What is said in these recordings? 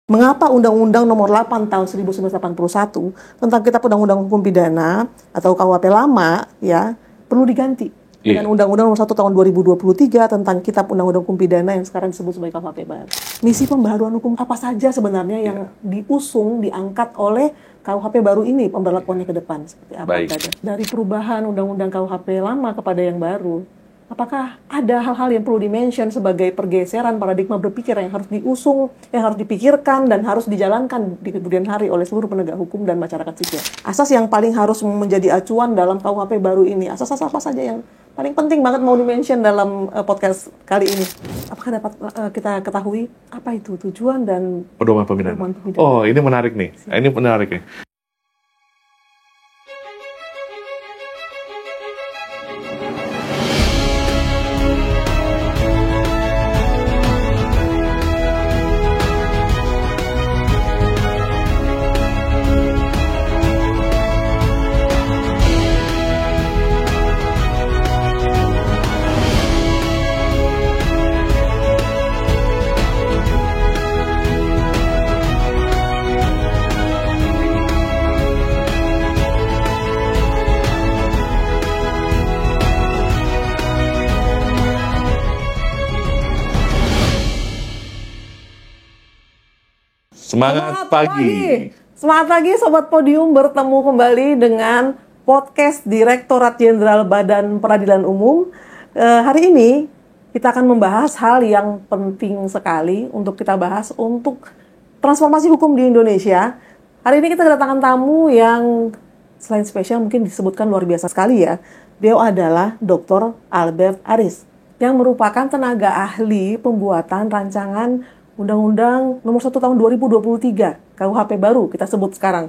Mengapa Undang-Undang Nomor 8 Tahun 1981 tentang Kitab Undang-Undang Hukum Pidana atau KUHP lama ya perlu diganti dengan Undang-Undang Nomor 1 Tahun 2023 tentang Kitab Undang-Undang Hukum Pidana yang sekarang disebut sebagai KUHP baru. Misi pembaharuan hukum apa saja sebenarnya yang diusung, diangkat oleh KUHP baru ini, pemberlakuannya ke depan seperti apa? Dari perubahan Undang-Undang KUHP lama kepada yang baru. Apakah ada hal-hal yang perlu dimention sebagai pergeseran paradigma berpikir yang harus diusung, yang harus dipikirkan, dan harus dijalankan di kemudian hari oleh seluruh penegak hukum dan masyarakat sipil? Asas yang paling harus menjadi acuan dalam KUHP baru ini, asas-asas apa saja yang paling penting banget mau dimention dalam podcast kali ini? Apakah dapat kita ketahui apa itu tujuan dan pedoman pembinaan? Oh, ini menarik nih. Ini menarik nih. Semangat pagi. Semangat pagi Sobat Podium, bertemu kembali dengan podcast Direktorat Jenderal Badan Peradilan Umum. Hari ini kita akan membahas hal yang penting sekali untuk kita bahas untuk transformasi hukum di Indonesia. Hari ini kita kedatangan tamu yang selain spesial mungkin disebutkan luar biasa sekali ya. Dia adalah Dr. Albert Aris yang merupakan tenaga ahli pembuatan rancangan Undang-Undang Nomor 1 Tahun 2023, KUHP baru kita sebut sekarang.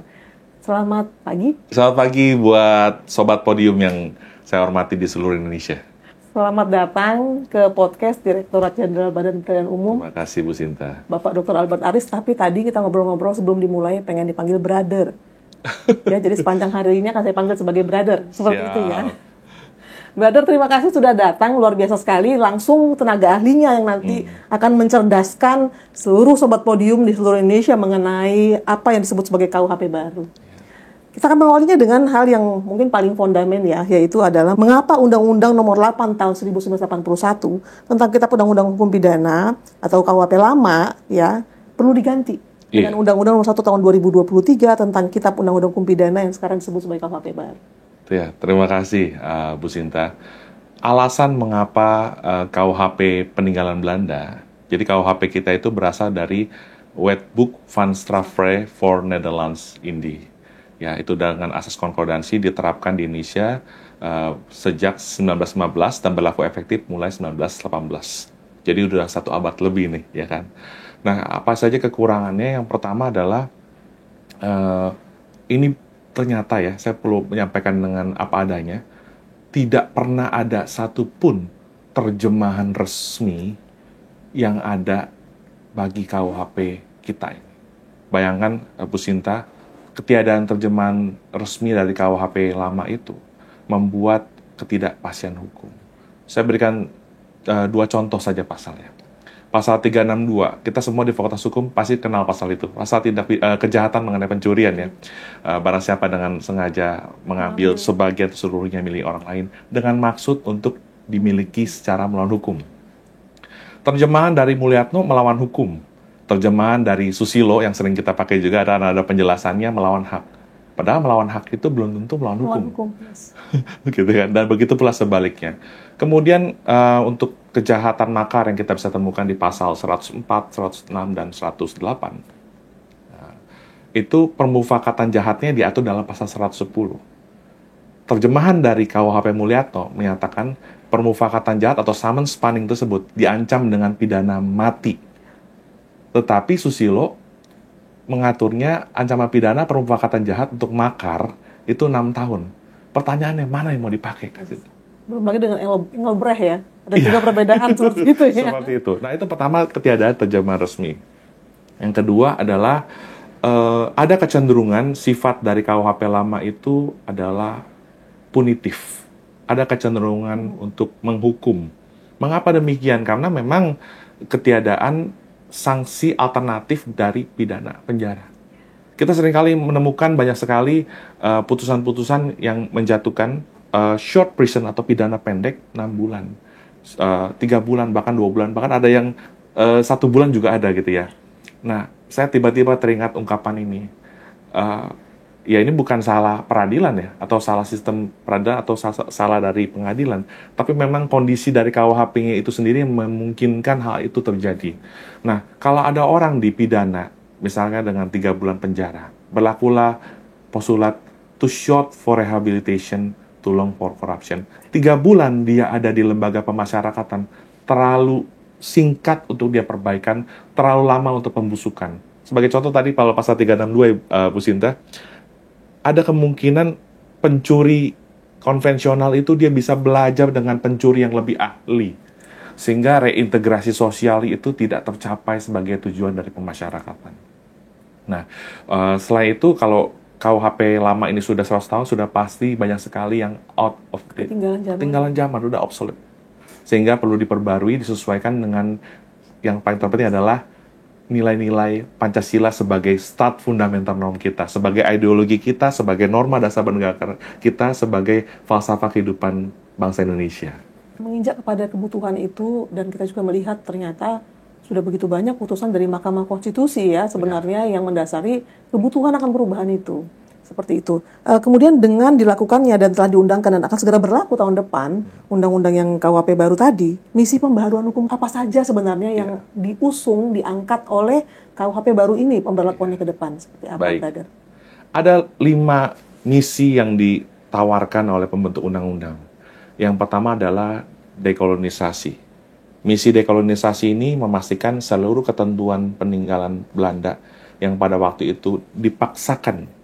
Selamat pagi. Selamat pagi buat Sobat Podium yang saya hormati di seluruh Indonesia. Selamat datang ke podcast Direktorat Jenderal Badan Peradilan Umum. Terima kasih Bu Sinta. Bapak Dr. Albert Aris, tapi tadi kita ngobrol-ngobrol sebelum dimulai pengen dipanggil brother. Ya, jadi sepanjang hari ini akan saya panggil sebagai brother. Seperti itu ya. Brother, terima kasih sudah datang, luar biasa sekali. Langsung tenaga ahlinya yang nanti akan mencerdaskan seluruh Sobat Podium di seluruh Indonesia mengenai apa yang disebut sebagai KUHP baru. Kita akan mengawalinya dengan hal yang mungkin paling fondamen ya, yaitu adalah mengapa Undang-Undang Nomor 8 Tahun 1981 tentang Kitab Undang-Undang Hukum Pidana atau KUHP lama ya perlu diganti dengan Undang-Undang Nomor 1 Tahun 2023 tentang Kitab Undang-Undang Hukum Pidana yang sekarang disebut sebagai KUHP baru. Ya, terima kasih Bu Sinta. Alasan mengapa KUHP peninggalan Belanda, jadi KUHP kita itu berasal dari Wetboek van Strafrecht voor Nederlands Indie. Ya, itu dengan asas konkordansi diterapkan di Indonesia sejak 1915 dan berlaku efektif mulai 1918. Jadi udah 1 abad lebih nih, ya kan. Nah, apa saja kekurangannya? Yang pertama adalah ini ternyata ya, saya perlu menyampaikan dengan apa adanya, tidak pernah ada satupun terjemahan resmi yang ada bagi KUHP kita ini. Bayangkan Bu Sinta, ketiadaan terjemahan resmi dari KUHP lama itu membuat ketidakpastian hukum. Saya berikan 2 contoh saja pasalnya. Pasal 362, kita semua di Fakultas Hukum pasti kenal pasal itu. Pasal kejahatan mengenai pencurian ya. Barang siapa dengan sengaja mengambil sebagian seluruhnya milik orang lain dengan maksud untuk dimiliki secara melawan hukum. Terjemahan dari Mulyatno melawan hukum. Terjemahan dari Susilo yang sering kita pakai juga ada penjelasannya melawan hak. Padahal melawan hak itu belum tentu melawan hukum. Begitu kan? Dan begitu pula sebaliknya. Kemudian untuk kejahatan makar yang kita bisa temukan di pasal 104, 106, dan 108. Itu permufakatan jahatnya diatur dalam pasal 110. Terjemahan dari KUHP Mulyatno menyatakan permufakatan jahat atau summons punning tersebut diancam dengan pidana mati. Tetapi Susilo mengaturnya ancaman pidana permufakatan jahat untuk makar itu 6 tahun. Pertanyaannya mana yang mau dipakai? Belum lagi dengan Engelbrecht ya. Ada juga perbedaan seperti itu ya. Seperti itu. Nah, itu pertama ketiadaan terjemahan resmi. Yang kedua adalah ada kecenderungan sifat dari KUHP lama itu adalah punitif. Ada kecenderungan untuk menghukum. Mengapa demikian? Karena memang ketiadaan sanksi alternatif dari pidana penjara. Kita seringkali menemukan banyak sekali putusan-putusan yang menjatuhkan short prison atau pidana pendek 6 bulan, 3 bulan, bahkan 2 bulan, bahkan ada yang 1 bulan juga ada gitu ya. Nah, saya tiba-tiba teringat ungkapan ini. Ya ini bukan salah peradilan ya, atau salah sistem peradilan, atau salah dari pengadilan, tapi memang kondisi dari KUHP-nya itu sendiri yang memungkinkan hal itu terjadi. Nah, kalau ada orang dipidana, misalnya dengan 3 bulan penjara, berlakulah postulat too short for rehabilitation, too long for corruption. 3 bulan dia ada di lembaga pemasyarakatan, terlalu singkat untuk dia perbaikan, terlalu lama untuk pembusukan. Sebagai contoh tadi, kalau pasal 362, Bu Sinta, ada kemungkinan pencuri konvensional itu dia bisa belajar dengan pencuri yang lebih ahli, sehingga reintegrasi sosial itu tidak tercapai sebagai tujuan dari pemasyarakatan. Nah, setelah itu kalau KUHP lama ini sudah 100 tahun, sudah pasti banyak sekali yang out of date, ketinggalan zaman, sudah obsolete, sehingga perlu diperbarui, disesuaikan dengan yang paling terpenting adalah nilai-nilai Pancasila sebagai start fundamental norm kita, sebagai ideologi kita, sebagai norma dasar bernegara kita, sebagai falsafah kehidupan bangsa Indonesia. Menginjak kepada kebutuhan itu, dan kita juga melihat ternyata sudah begitu banyak putusan dari Mahkamah Konstitusi ya sebenarnya yang mendasari kebutuhan akan perubahan itu. Seperti itu. Kemudian dengan dilakukannya dan telah diundangkan dan akan segera berlaku tahun depan, undang-undang yang KUHP baru tadi, misi pembaharuan hukum apa saja sebenarnya yang diusung, diangkat oleh KUHP baru ini, pemberlakuannya ke depan? Seperti apa, Brother? Ada 5 misi yang ditawarkan oleh pembentuk undang-undang. Yang pertama adalah dekolonisasi. Misi dekolonisasi ini memastikan seluruh ketentuan peninggalan Belanda yang pada waktu itu dipaksakan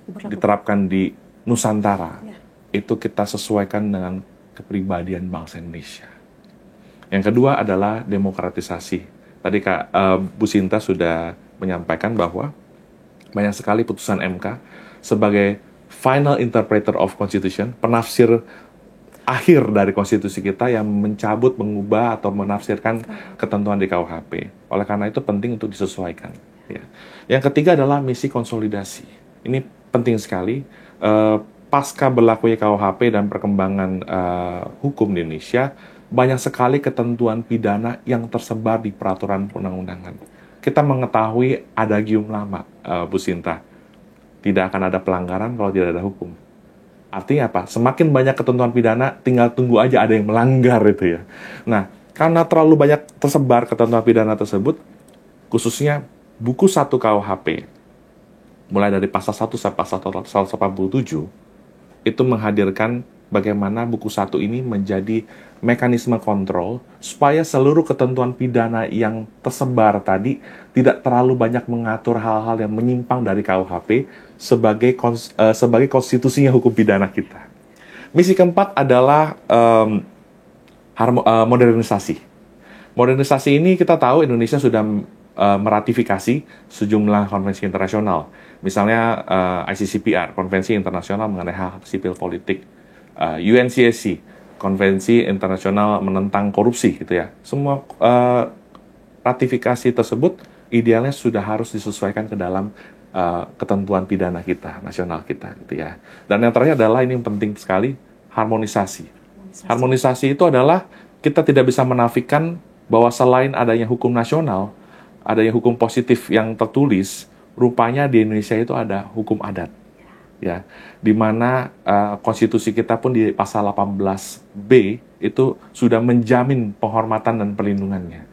diterapkan di Nusantara, itu kita sesuaikan dengan kepribadian bangsa Indonesia. Yang kedua adalah demokratisasi. Tadi Bu Sinta sudah menyampaikan bahwa banyak sekali putusan MK sebagai final interpreter of constitution, penafsir akhir dari konstitusi kita yang mencabut, mengubah, atau menafsirkan ketentuan di KUHP. Oleh karena itu penting untuk disesuaikan. Ya. Yang ketiga adalah misi konsolidasi. Ini penting sekali, pasca berlakunya KUHP dan perkembangan hukum di Indonesia, banyak sekali ketentuan pidana yang tersebar di peraturan perundang-undangan. Kita mengetahui adagium lama, Bu Sinta, tidak akan ada pelanggaran kalau tidak ada hukum. Artinya apa? Semakin banyak ketentuan pidana, tinggal tunggu aja ada yang melanggar itu ya. Nah, karena terlalu banyak tersebar ketentuan pidana tersebut, khususnya buku 1 KUHP, mulai dari pasal 1 sampai pasal 187, itu menghadirkan bagaimana buku 1 ini menjadi mekanisme kontrol supaya seluruh ketentuan pidana yang tersebar tadi tidak terlalu banyak mengatur hal-hal yang menyimpang dari KUHP sebagai konstitusinya hukum pidana kita. Misi keempat adalah modernisasi. Modernisasi ini kita tahu Indonesia sudah meratifikasi sejumlah konvensi internasional. Misalnya ICCPR, Konvensi Internasional mengenai Hak Sipil Politik, UNCSC, Konvensi Internasional menentang korupsi, gitu ya. Semua ratifikasi tersebut idealnya sudah harus disesuaikan ke dalam ketentuan pidana kita, nasional kita, gitu ya. Dan yang terakhir adalah ini yang penting sekali, harmonisasi. Harmonisasi itu adalah kita tidak bisa menafikan bahwa selain adanya hukum nasional, adanya hukum positif yang tertulis, rupanya di Indonesia itu ada hukum adat, ya, di mana konstitusi kita pun di pasal 18B itu sudah menjamin penghormatan dan perlindungannya.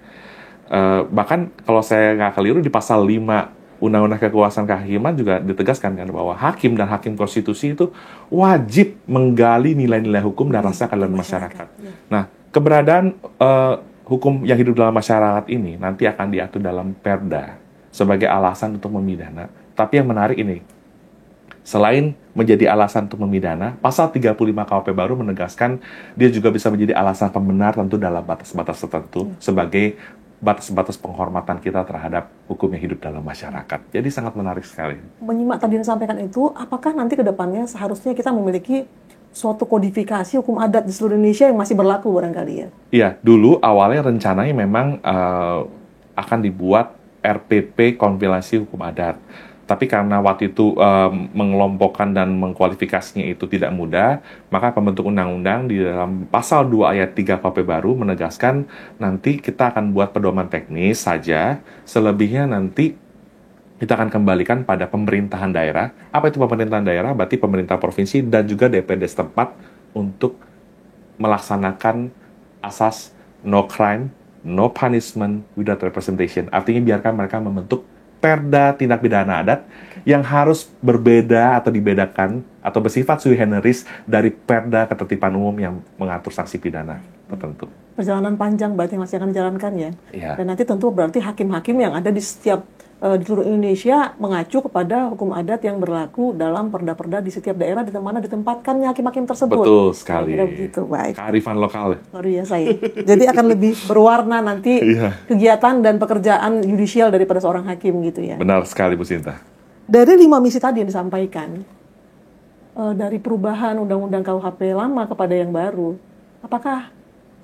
Bahkan kalau saya nggak keliru di pasal 5 Undang-Undang Kekuasaan Kehakiman juga ditegaskan kan bahwa hakim dan hakim konstitusi itu wajib menggali nilai-nilai hukum dan rasa keadilan masyarakat. Nah, keberadaan hukum yang hidup dalam masyarakat ini nanti akan diatur dalam Perda sebagai alasan untuk memidana. Tapi yang menarik ini, selain menjadi alasan untuk memidana, pasal 35 KUHP baru menegaskan dia juga bisa menjadi alasan pembenar tentu dalam batas-batas tertentu sebagai batas-batas penghormatan kita terhadap hukum yang hidup dalam masyarakat. Jadi sangat menarik sekali. Menyimak tadi yang disampaikan itu, apakah nanti ke depannya seharusnya kita memiliki suatu kodifikasi hukum adat di seluruh Indonesia yang masih berlaku barangkali ya? Iya, dulu awalnya rencananya memang akan dibuat RPP kompilasi hukum adat. Tapi karena waktu itu mengelompokkan dan mengkualifikasinya itu tidak mudah, maka pembentuk undang-undang di dalam pasal 2 ayat 3 KUHP baru menegaskan nanti kita akan buat pedoman teknis saja, selebihnya nanti kita akan kembalikan pada pemerintahan daerah. Apa itu pemerintahan daerah? Berarti pemerintah provinsi dan juga DPD setempat untuk melaksanakan asas no crime, no punishment without representation. Artinya biarkan mereka membentuk perda tindak pidana adat yang harus berbeda atau dibedakan atau bersifat sui generis dari perda ketertiban umum yang mengatur sanksi pidana tertentu. Perjalanan panjang berarti masih akan dijalankan ya. Iya. Dan nanti tentu berarti hakim-hakim yang ada di setiap di seluruh Indonesia mengacu kepada hukum adat yang berlaku dalam perda-perda di setiap daerah di mana ditempatkannya hakim-hakim tersebut. Betul sekali. Kira-kira begitu, baik. Kearifan lokal. Luar biasa ya. Jadi akan lebih berwarna nanti kegiatan dan pekerjaan yudisial daripada seorang hakim gitu ya. Benar sekali Bu Sinta. Dari 5 misi tadi yang disampaikan, dari perubahan Undang-Undang KUHP lama kepada yang baru, apakah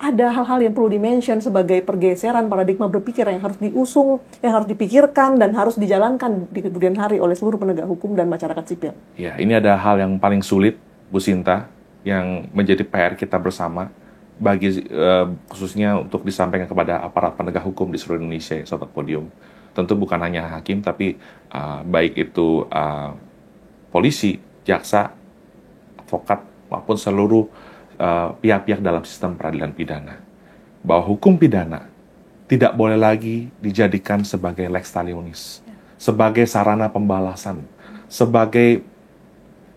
ada hal-hal yang perlu dimention sebagai pergeseran paradigma berpikir yang harus diusung, yang harus dipikirkan dan harus dijalankan di kemudian hari oleh seluruh penegak hukum dan masyarakat sipil? Ya, ini ada hal yang paling sulit, Bu Sinta, yang menjadi PR kita bersama, bagi khususnya untuk disampaikan kepada aparat penegak hukum di seluruh Indonesia, Sobat Podium. Tentu bukan hanya hakim, tapi baik itu polisi, jaksa, advokat, maupun seluruh pihak-pihak dalam sistem peradilan pidana, bahwa hukum pidana tidak boleh lagi dijadikan sebagai lex talionis, sebagai sarana pembalasan, sebagai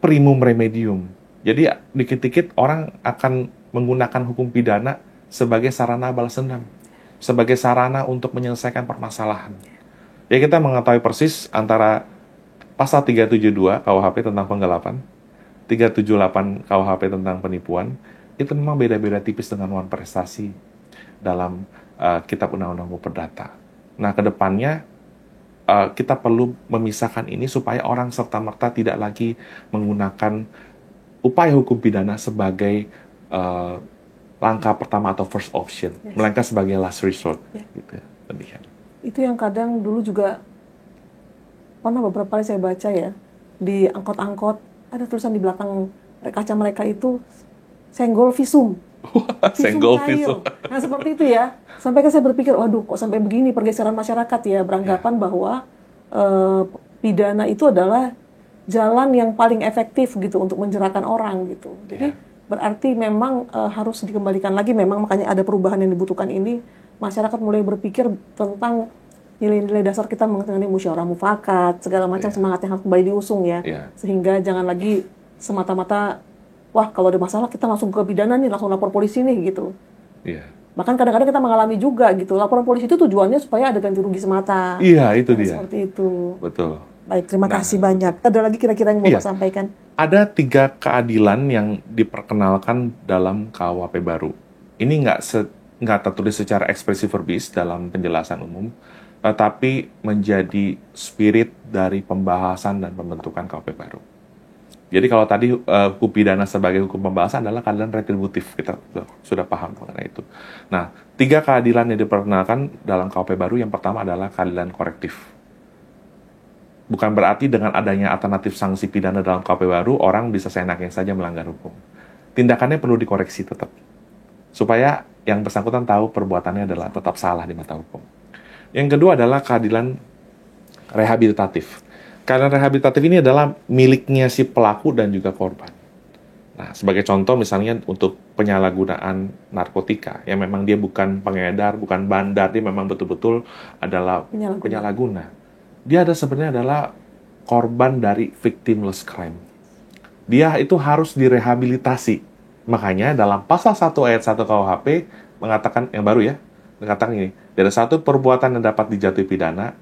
primum remedium. Jadi dikit-dikit orang akan menggunakan hukum pidana sebagai sarana balas dendam, sebagai sarana untuk menyelesaikan permasalahan. Ya, kita mengetahui persis antara pasal 372 KUHP tentang penggelapan, 378 KUHP tentang penipuan, itu memang beda-beda tipis dengan nuansa prestasi dalam Kitab Undang-Undang Hukum Perdata. Nah, kedepannya kita perlu memisahkan ini supaya orang serta-merta tidak lagi menggunakan upaya hukum pidana sebagai langkah pertama atau first option, melainkan sebagai last resort. Gitu. Itu yang kadang dulu juga pernah beberapa kali saya baca ya, di angkot-angkot ada tulisan di belakang kaca mereka itu senggol visum. Senggol cair. visum. Nah, seperti itu ya. Sampai kan saya berpikir, waduh kok sampai begini pergeseran masyarakat ya, beranggapan bahwa pidana itu adalah jalan yang paling efektif gitu untuk menjerahkan orang gitu. Jadi berarti memang harus dikembalikan lagi, memang makanya ada perubahan yang dibutuhkan ini. Masyarakat mulai berpikir tentang nilai-nilai dasar kita mengenai musyawarah mufakat, segala macam semangat yang harus kembali diusung ya. Sehingga jangan lagi semata-mata wah kalau ada masalah kita langsung ke pidana nih, langsung lapor polisi nih gitu. Bahkan kadang-kadang kita mengalami juga gitu, laporan polisi itu tujuannya supaya ada ganti rugi semata. Iya, itu dia. Seperti itu. Betul. Baik, terima kasih banyak. Ada lagi kira-kira yang mau Bapak sampaikan? Ada 3 keadilan yang diperkenalkan dalam KUHP baru. Ini nggak tertulis secara ekspresif verbis dalam penjelasan umum, tetapi menjadi spirit dari pembahasan dan pembentukan KUHP baru. Jadi kalau tadi hukum pidana sebagai hukum pembahasan adalah keadilan retributif, kita sudah paham mengenai itu. Nah, 3 keadilan yang diperkenalkan dalam KUHP baru, yang pertama adalah keadilan korektif. Bukan berarti dengan adanya alternatif sanksi pidana dalam KUHP baru, orang bisa seenaknya saja melanggar hukum. Tindakannya perlu dikoreksi tetap, supaya yang bersangkutan tahu perbuatannya adalah tetap salah di mata hukum. Yang kedua adalah keadilan rehabilitatif. Keadilan rehabilitatif ini adalah miliknya si pelaku dan juga korban. Nah, sebagai contoh misalnya untuk penyalahgunaan narkotika, yang memang dia bukan pengedar, bukan bandar, dia memang betul-betul adalah penyalahguna. Dia sebenarnya adalah korban dari victimless crime. Dia itu harus direhabilitasi. Makanya dalam pasal 1 ayat 1 KUHP mengatakan, yang baru ya, mengatakan ini, ada satu perbuatan yang dapat dijatuhi pidana,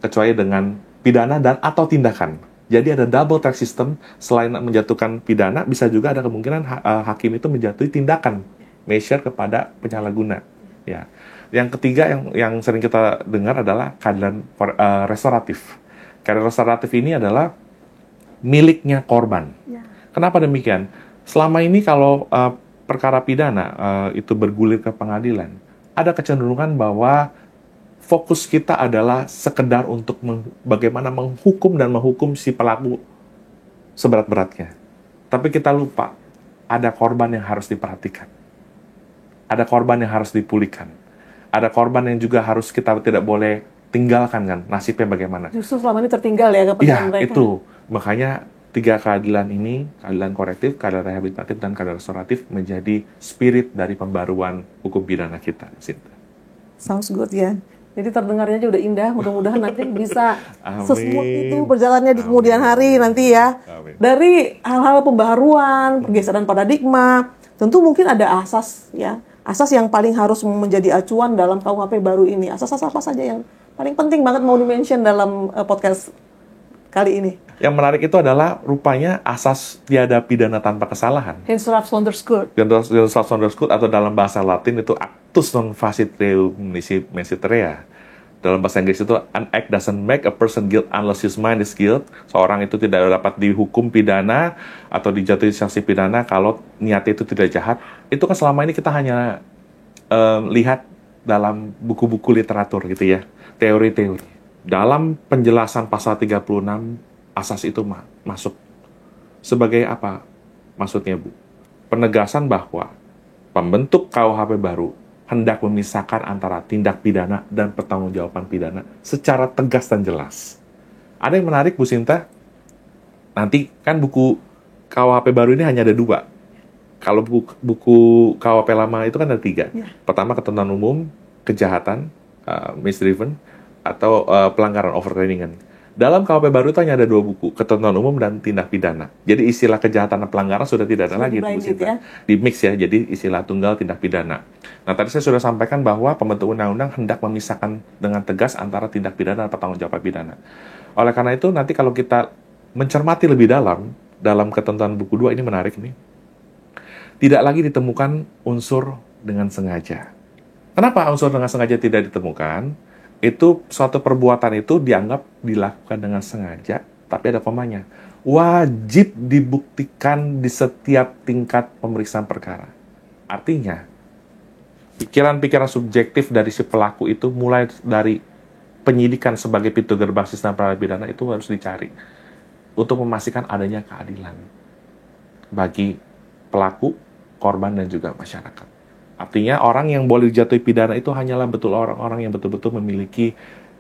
kecuali dengan pidana dan atau tindakan. Jadi ada double track system, selain menjatuhkan pidana, bisa juga ada kemungkinan hakim itu menjatuhi tindakan, measure kepada penyalahguna. Ya. Yang ketiga yang sering kita dengar adalah keadilan restoratif. Keadilan restoratif ini adalah miliknya korban. Kenapa demikian? Selama ini kalau perkara pidana itu bergulir ke pengadilan, ada kecenderungan bahwa fokus kita adalah sekedar untuk bagaimana menghukum dan menghukum si pelaku seberat-beratnya. Tapi kita lupa, ada korban yang harus diperhatikan. Ada korban yang harus dipulihkan. Ada korban yang juga harus kita tidak boleh tinggalkan kan, nasibnya bagaimana. Justru selama ini tertinggal ya kepentingan mereka. Iya, itu. Makanya 3 keadilan ini, keadilan korektif, keadilan rehabilitatif, dan keadilan restoratif menjadi spirit dari pembaruan hukum pidana kita. Sounds good ya. Jadi terdengarnya aja udah indah, mudah-mudahan nanti bisa Amin. sesmooth itu berjalannya di kemudian hari nanti ya. Amin. Dari hal-hal pembaharuan, pergeseran paradigma, tentu mungkin ada asas ya. Asas yang paling harus menjadi acuan dalam KUHP baru ini. Asas-asas apa saja yang paling penting banget mau di-mention dalam podcast kali ini? Yang menarik itu adalah rupanya asas tiada pidana tanpa kesalahan. Hensraf Sonderskuld. Hensraf Sonderskuld atau dalam bahasa Latin itu actus non facit reum nisi rea. Dalam bahasa Inggris itu an act doesn't make a person guilt unless his mind is guilt. Seorang itu tidak dapat dihukum pidana atau dijatuhi sanksi pidana kalau niatnya itu tidak jahat. Itu kan selama ini kita hanya lihat dalam buku-buku literatur gitu ya, teori-teori. Dalam penjelasan pasal 36 asas itu masuk. Sebagai apa maksudnya, Bu? Penegasan bahwa pembentuk KUHP baru hendak memisahkan antara tindak pidana dan pertanggungjawaban pidana secara tegas dan jelas. Ada yang menarik, Bu Sinta? Nanti kan buku KUHP baru ini hanya ada 2. Kalau buku KUHP lama itu kan ada 3. Ya. Pertama, ketentuan umum, kejahatan, misdriven, atau pelanggaran overtrainingan. Dalam KUHP baru itu hanya ada 2 buku, ketentuan umum dan tindak pidana. Jadi istilah kejahatan dan pelanggaran sudah tidak ada lagi, Bu Sinta. Ya? Di mix ya, jadi istilah tunggal tindak pidana. Nah, tadi saya sudah sampaikan bahwa pembentuk undang-undang hendak memisahkan dengan tegas antara tindak pidana dan pertanggungjawaban pidana. Oleh karena itu, nanti kalau kita mencermati lebih dalam ketentuan buku 2 ini menarik nih. Tidak lagi ditemukan unsur dengan sengaja. Kenapa unsur dengan sengaja tidak ditemukan? Itu suatu perbuatan itu dianggap dilakukan dengan sengaja, tapi ada komanya. Wajib dibuktikan di setiap tingkat pemeriksaan perkara. Artinya, pikiran-pikiran subjektif dari si pelaku itu mulai dari penyidikan sebagai pintu gerbang sistem peradilan pidana itu harus dicari untuk memastikan adanya keadilan bagi pelaku, korban, dan juga masyarakat. Artinya orang yang boleh dijatuhi pidana itu hanyalah betul orang-orang yang betul-betul memiliki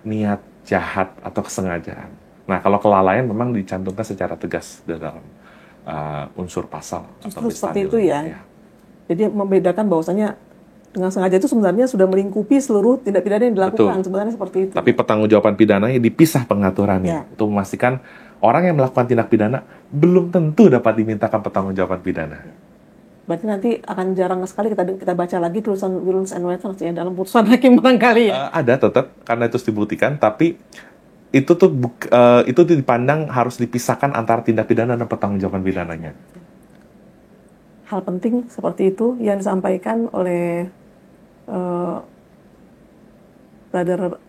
niat jahat atau kesengajaan. Nah, kalau kelalaian memang dicantumkan secara tegas dalam unsur pasal. Justru seperti itu ya. Jadi membedakan bahwasanya dengan sengaja itu sebenarnya sudah melingkupi seluruh tindak pidana yang dilakukan. Betul. Sebenarnya seperti itu. Tapi pertanggungjawaban pidananya dipisah pengaturannya. Untuk memastikan orang yang melakukan tindak pidana belum tentu dapat dimintakan pertanggungjawaban pidana. Berarti nanti akan jarang sekali kita baca lagi tulisan Williams and Watkins ya dalam putusan hakim barangkali ya. Ada tetap karena itu dibuktikan, tapi itu tuh itu dipandang harus dipisahkan antara tindak pidana dan pertanggungjawaban pidananya. Hal penting seperti itu yang disampaikan oleh Brother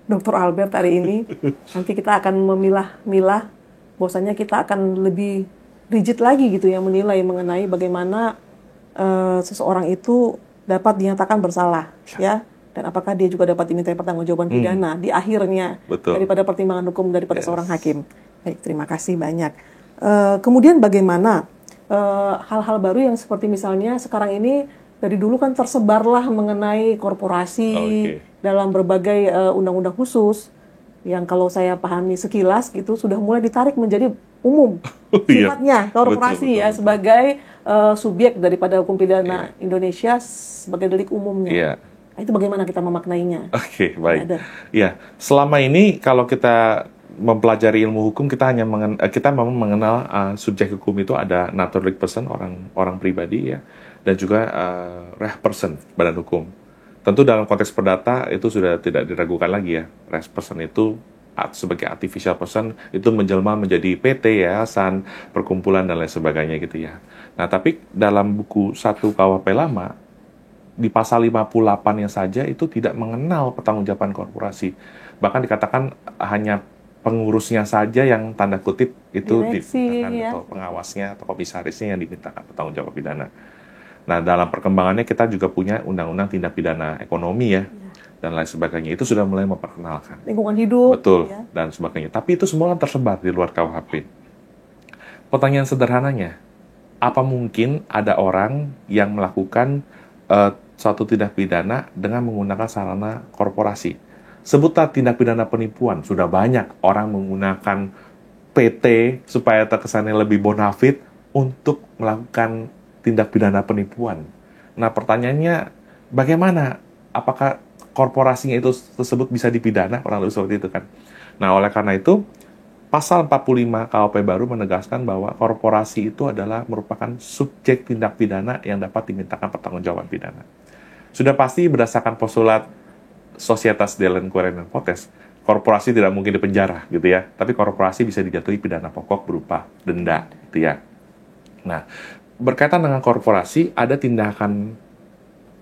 Dr. Albert hari ini. Nanti kita akan memilah-milah bahwasanya kita akan lebih rigid lagi gitu ya menilai mengenai bagaimana seseorang itu dapat dinyatakan bersalah ya, dan apakah dia juga dapat dimintai pertanggungjawaban pidana di akhirnya. Betul. Daripada pertimbangan hukum daripada seorang hakim. Baik, terima kasih banyak. Kemudian bagaimana hal-hal baru yang seperti misalnya sekarang ini dari dulu kan tersebarlah mengenai korporasi dalam berbagai undang-undang khusus yang kalau saya pahami sekilas gitu sudah mulai ditarik menjadi umum sifatnya korporasi betul. Sebagai subjek daripada hukum pidana Indonesia sebagai delik umumnya. Nah, itu bagaimana kita memaknainya? Baik. Ya, selama ini kalau kita mempelajari ilmu hukum kita hanya kita memang mengenal subjek hukum itu ada naturalistic person orang pribadi ya, dan juga reh person badan hukum. Tentu dalam konteks perdata itu sudah tidak diragukan lagi ya. Reh person itu sebagai artificial person itu menjelma menjadi PT, yayasan, perkumpulan dan lain sebagainya gitu ya. Nah, tapi dalam buku 1 KUHP lama di pasal 58-nya saja itu tidak mengenal pertanggungjawaban korporasi. Bahkan dikatakan hanya pengurusnya saja yang tanda kutip itu dimintakan atau pengawasnya atau komisarisnya yang dimintakan pertanggungjawaban pidana. Nah, dalam perkembangannya kita juga punya undang-undang tindak pidana ekonomi ya. dan lain sebagainya. Itu sudah mulai memperkenalkan. Lingkungan hidup. Betul, Ya. dan sebagainya. Tapi itu semua kan tersebar di luar KUHP. Pertanyaan sederhananya, apa mungkin ada orang yang melakukan suatu tindak pidana dengan menggunakan sarana korporasi? Sebutlah tindak pidana penipuan. Sudah banyak orang menggunakan PT supaya terkesannya lebih bonafit untuk melakukan tindak pidana penipuan. Nah, pertanyaannya, bagaimana? Apakah korporasinya itu tersebut bisa dipidana? Kurang lebih seperti itu kan. Nah, oleh karena itu, Pasal 45 KUHP baru menegaskan bahwa korporasi itu adalah merupakan subjek tindak pidana yang dapat dimintakan pertanggungjawaban pidana. Sudah pasti berdasarkan postulat Societas Delinquere Potes, korporasi tidak mungkin dipenjara gitu ya, tapi korporasi bisa dijatuhi pidana pokok berupa denda gitu ya. Nah, berkaitan dengan korporasi, ada tindakan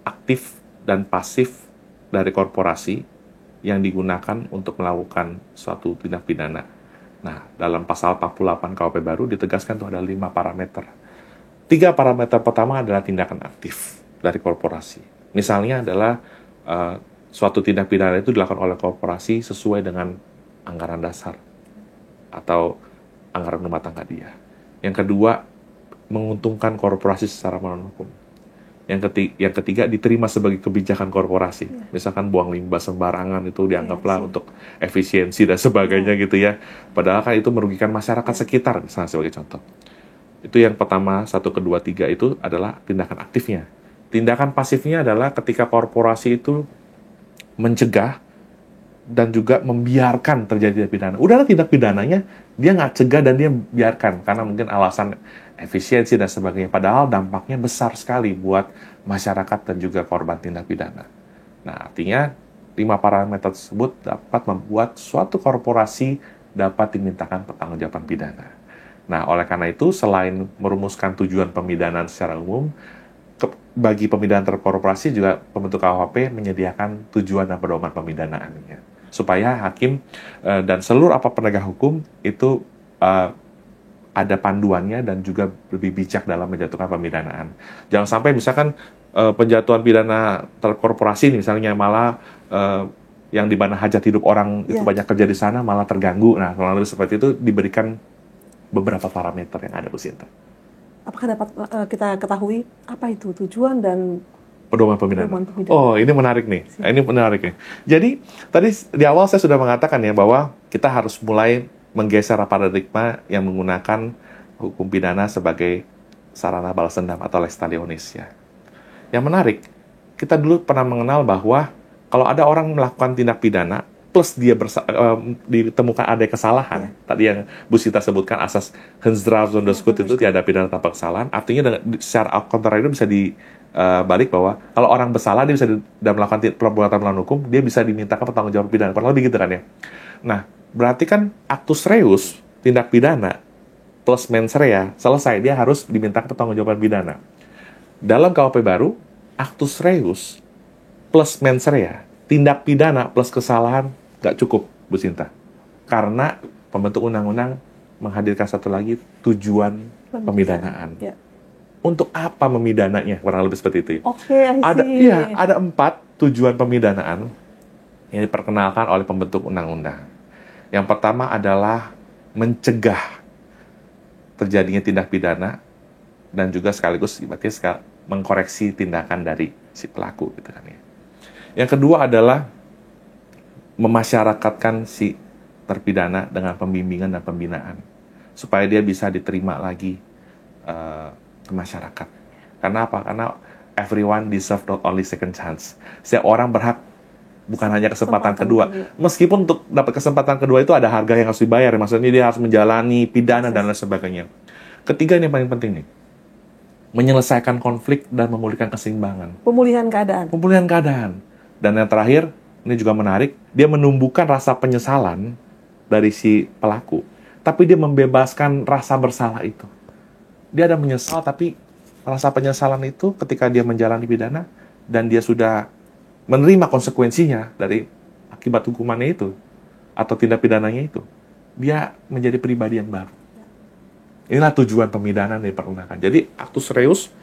aktif dan pasif dari korporasi yang digunakan untuk melakukan suatu tindak pidana. Nah, dalam pasal 48 KUHP baru ditegaskan itu ada 5 parameter. 3 parameter pertama adalah tindakan aktif dari korporasi. Misalnya adalah suatu tindak pidana itu dilakukan oleh korporasi sesuai dengan anggaran dasar atau anggaran rumah tangga dia. Yang kedua, menguntungkan korporasi secara melawan hukum. Yang ketiga, diterima sebagai kebijakan korporasi. Misalkan buang limbah sembarangan itu dianggaplah untuk efisiensi dan sebagainya gitu ya. Padahal kan itu merugikan masyarakat sekitar, misalnya sebagai contoh. Itu yang pertama, 1, 2, 3 itu adalah tindakan aktifnya. Tindakan pasifnya adalah ketika korporasi itu mencegah dan juga membiarkan terjadi tindak pidana. Udahlah tindak pidananya, dia nggak cegah dan dia biarkan karena mungkin alasan efisiensi dan sebagainya. Padahal dampaknya besar sekali buat masyarakat dan juga korban tindak pidana. Nah, artinya 5 parameter tersebut dapat membuat suatu korporasi dapat dimintakan pertanggungjawaban pidana. Nah, oleh karena itu, selain merumuskan tujuan pemidanaan secara umum, bagi pemidanaan terkorporasi juga pembentuk KUHP menyediakan tujuan dan pedoman pemidanaannya, supaya hakim dan seluruh penegak hukum itu ada panduannya dan juga lebih bijak dalam menjatuhkan pemidanaan. Jangan sampai misalkan penjatuhan pidana terkorporasi misalnya malah yang di mana hajat hidup orang itu banyak kerja di sana malah terganggu. Nah, kalau lebih seperti itu diberikan beberapa parameter yang ada, Bu Sinta. Apakah dapat kita ketahui apa itu tujuan dan pedoman pemidanaan? Oh, ini menarik nih. Ini menarik nih. Jadi, tadi di awal saya sudah mengatakan ya bahwa kita harus mulai menggeser paradigma yang menggunakan hukum pidana sebagai sarana balas dendam atau lex talionis ya. Yang menarik, kita dulu pernah mengenal bahwa kalau ada orang melakukan tindak pidana plus dia ditemukan ada kesalahan, tadi yang Bu Sita sebutkan asas Hensdraf Zonderskut itu tidak ada pidana tanpa kesalahan, artinya secara kontra itu bisa dibalik bahwa kalau orang bersalah dia bisa dan melakukan perbuatan melawan hukum, dia bisa dimintakan pertanggungjawaban pidana, kurang lebih gitu kan ya. Nah, berarti kan actus reus, tindak pidana plus mens rea, selesai, dia harus dimintakan pertanggungjawaban pidana. Dalam KUHP baru, actus reus plus mens rea, tindak pidana plus kesalahan nggak cukup, Bu Sinta. Karena pembentuk undang-undang menghadirkan satu lagi tujuan pemidanaan. Ya. Untuk apa memidananya? Kurang lebih seperti itu. Ada 4 tujuan pemidanaan yang diperkenalkan oleh pembentuk undang-undang. Yang pertama adalah mencegah terjadinya tindak pidana dan juga sekaligus mengkoreksi tindakan dari si pelaku gitu kan ya. Yang kedua adalah memasyarakatkan si terpidana dengan pembimbingan dan pembinaan supaya dia bisa diterima lagi ke masyarakat. Karena apa? Karena everyone deserve not only second chance. Setiap orang berhak bukan hanya kesempatan kedua. Meskipun untuk dapat kesempatan kedua itu ada harga yang harus dibayar. Maksudnya dia harus menjalani pidana dan lain sebagainya. Ketiga ini yang paling penting nih. Menyelesaikan konflik dan memulihkan keseimbangan. Pemulihan keadaan. Dan yang terakhir, ini juga menarik, dia menumbuhkan rasa penyesalan dari si pelaku. Tapi dia membebaskan rasa bersalah itu. Dia ada menyesal, tapi rasa penyesalan itu ketika dia menjalani pidana, dan dia sudah menerima konsekuensinya dari akibat hukumannya itu, atau tindak pidananya itu, dia menjadi pribadi yang baru. Inilah tujuan pemidanaan yang dipergunakan. Jadi, actus reus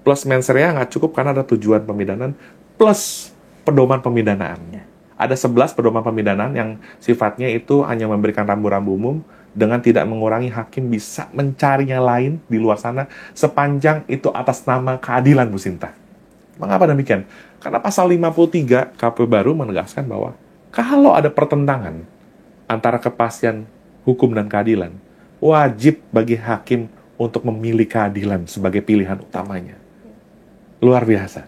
plus mens rea nggak cukup karena ada tujuan pemidanaan, plus pedoman pemidanaan. Ada 11 pedoman pemidanaan yang sifatnya itu hanya memberikan rambu-rambu umum dengan tidak mengurangi hakim bisa mencari yang lain di luar sana sepanjang itu atas nama keadilan, Bu Sinta. Mengapa demikian? Karena pasal 53 KPU baru menegaskan bahwa kalau ada pertentangan antara kepastian hukum dan keadilan, wajib bagi hakim untuk memilih keadilan sebagai pilihan utamanya. Luar biasa.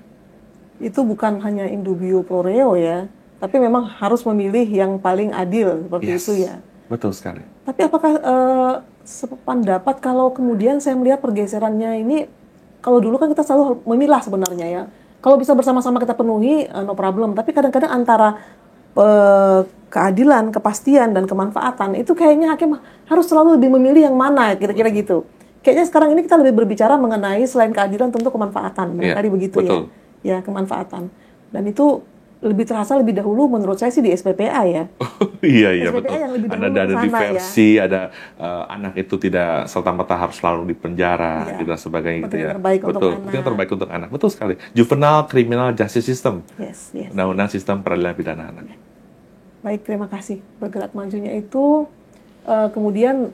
Itu bukan hanya in dubio pro reo ya, tapi memang harus memilih yang paling adil seperti itu ya. Betul sekali. Tapi apakah sependapat kalau kemudian saya melihat pergeserannya ini, kalau dulu kan kita selalu memilah sebenarnya ya. Kalau bisa bersama-sama kita penuhi, no problem. Tapi kadang-kadang antara keadilan, kepastian, dan kemanfaatan, itu kayaknya hakim harus selalu lebih memilih yang mana, kira-kira gitu. Kayaknya sekarang ini kita lebih berbicara mengenai selain keadilan tentu kemanfaatan. Barangkali begitu betul. Ya, kemanfaatan. Dan itu lebih terasa lebih dahulu menurut saya sih di SPPA ya. Iya, SPPA betul. yang lebih dahulu Ada sana, diversi, ada anak itu tidak serta-merta harus selalu di penjara, dan sebagainya gitu ya. Betul, itu yang terbaik untuk anak. Betul sekali. Juvenile Criminal Justice System. Yes. Undang-undang sistem peradilan pidana anak. Baik, terima kasih. Bergerak majunya itu kemudian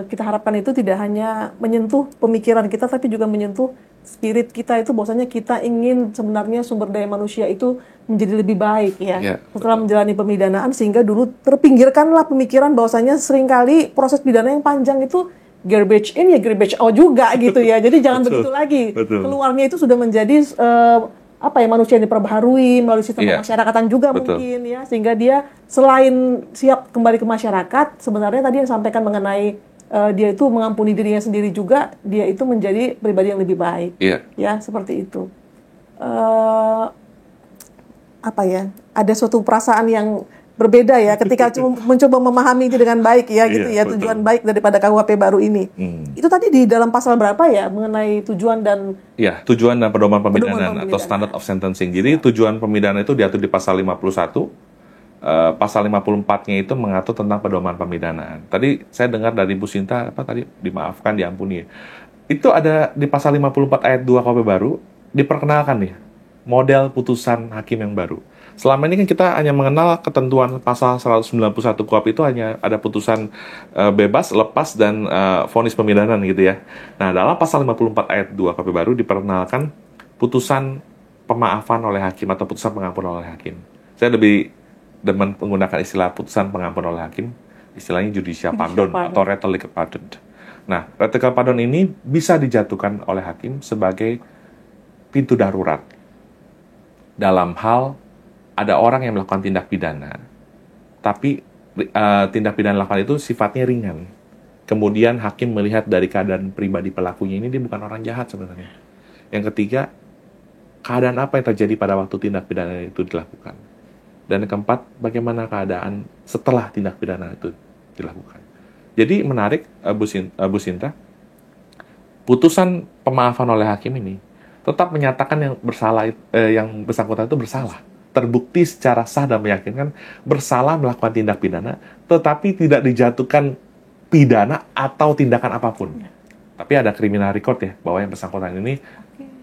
kita harapkan itu tidak hanya menyentuh pemikiran kita, tapi juga menyentuh spirit kita itu, bahwasanya kita ingin sebenarnya sumber daya manusia itu menjadi lebih baik ya, setelah menjalani pemidanaan, sehingga dulu terpinggirkanlah pemikiran bahwasanya seringkali proses pidana yang panjang itu garbage in ya garbage out juga gitu ya. Jadi jangan begitu lagi. Keluarnya itu sudah menjadi manusia yang diperbaharui melalui sistem pemasyarakatan juga mungkin ya, sehingga dia selain siap kembali ke masyarakat, sebenarnya tadi yang sampaikan mengenai dia itu mengampuni dirinya sendiri juga, dia itu menjadi pribadi yang lebih baik. Ya, seperti itu. Ada suatu perasaan yang berbeda ya ketika mencoba memahami itu dengan baik ya, gitu ya, tujuan baik daripada KUHP baru ini. Itu tadi di dalam pasal berapa ya mengenai tujuan dan tujuan dan pedoman pemidanaan atau standard of sentencing. Jadi tujuan pemidanaan itu diatur di pasal 51. Pasal 54-nya itu mengatur tentang pedoman pemidanaan. Tadi saya dengar dari Bu Sinta dimaafkan, diampuni. Itu ada di pasal 54 ayat 2 KUHP baru diperkenalkan nih model putusan hakim yang baru. Selama ini kan kita hanya mengenal ketentuan pasal 191 KUHP itu hanya ada putusan bebas, lepas, dan vonis pemidanaan gitu ya. Nah, dalam pasal 54 ayat 2 KUHP baru diperkenalkan putusan pemaafan oleh hakim atau putusan pengampunan oleh hakim. Saya lebih demen menggunakan istilah putusan pengampunan oleh hakim, istilahnya judicial pardon atau rhetorical pardon. Nah, rhetorical pardon ini bisa dijatuhkan oleh hakim sebagai pintu darurat dalam hal ada orang yang melakukan tindak pidana, tapi tindak pidana lakukan itu sifatnya ringan. Kemudian hakim melihat dari keadaan pribadi pelakunya ini dia bukan orang jahat sebenarnya. Yang ketiga, keadaan apa yang terjadi pada waktu tindak pidana itu dilakukan. Dan yang keempat, bagaimana keadaan setelah tindak pidana itu dilakukan. Jadi menarik, Bu Sinta, putusan pemaafan oleh hakim ini tetap menyatakan yang bersalah, yang bersangkutan itu bersalah, terbukti secara sah dan meyakinkan bersalah melakukan tindak pidana, tetapi tidak dijatuhkan pidana atau tindakan apapun. Tapi ada criminal record ya, bahwa yang bersangkutan ini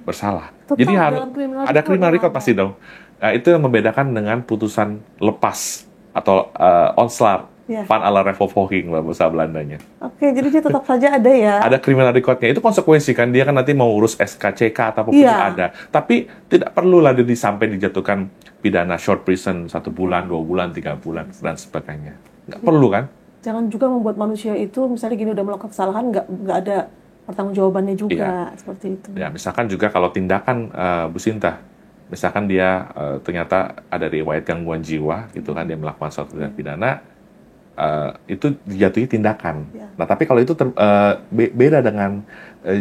bersalah. Tetap jadi harus ada criminal record pasti dong. Nah, itu yang membedakan dengan putusan lepas atau onslaught, van à la revolving lah bahasa Belandanya. Jadi dia tetap saja ada ya. Ada criminal recordnya, itu konsekuensi kan, dia kan nanti mau urus SKCK atau apapun ada. Tapi tidak perlu lah sampai dijatuhkan pidana short prison 1 bulan, 2 bulan, 3 bulan dan sebagainya. Nggak perlu kan? Jangan juga membuat manusia itu misalnya gini udah melakukan kesalahan nggak ada pertanggungjawabannya juga seperti itu. Ya, misalkan juga kalau tindakan Bu Sinta, misalkan dia ternyata ada riwayat gangguan jiwa gitu kan, dia melakukan suatu tindak pidana, itu dijatuhi tindakan. Nah, tapi kalau itu beda dengan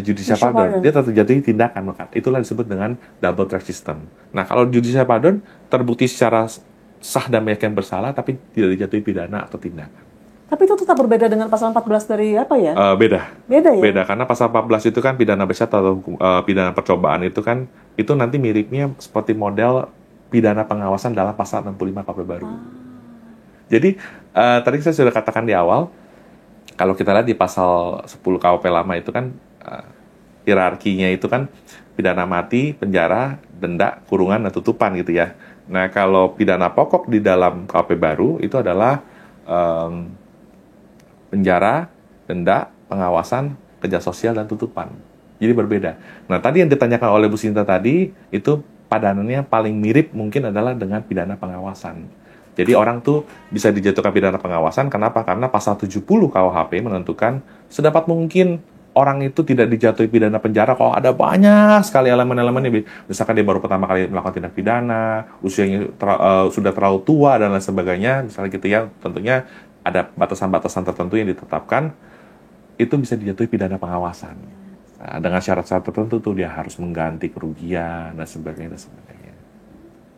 judicial pardon, dia terjatuhi tindakan, maka itulah disebut dengan double track system. Nah, kalau judicial pardon terbukti secara sah dan meyakinkan bersalah, tapi tidak dijatuhi pidana atau tindakan. Tapi itu tetap berbeda dengan pasal 14 dari apa ya? Beda ya? Beda, karena pasal 14 itu kan pidana bersyarat atau pidana percobaan itu kan, itu nanti miripnya seperti model pidana pengawasan dalam pasal 65 KUHP baru. Jadi, tadi saya sudah katakan di awal, kalau kita lihat di pasal 10 KUHP lama itu kan, hierarkinya itu kan pidana mati, penjara, denda, kurungan, dan tutupan gitu ya. Nah, kalau pidana pokok di dalam KUHP baru itu adalah penjara, denda, pengawasan, kerja sosial, dan tutupan. Jadi berbeda. Nah, tadi yang ditanyakan oleh Bu Sinta tadi, itu padanannya paling mirip mungkin adalah dengan pidana pengawasan. Jadi orang tuh bisa dijatuhkan pidana pengawasan, kenapa? Karena pasal 70 KUHP menentukan sedapat mungkin orang itu tidak dijatuhi pidana penjara kalau ada banyak sekali elemen-elemennya. Misalkan dia baru pertama kali melakukan tindak pidana, usianya sudah terlalu tua, dan lain sebagainya, misalnya gitu ya, tentunya ada batasan-batasan tertentu yang ditetapkan, itu bisa dijatuhi pidana pengawasan. Nah, dengan syarat-syarat tertentu tuh dia harus mengganti kerugian, dan sebagainya, dan sebagainya.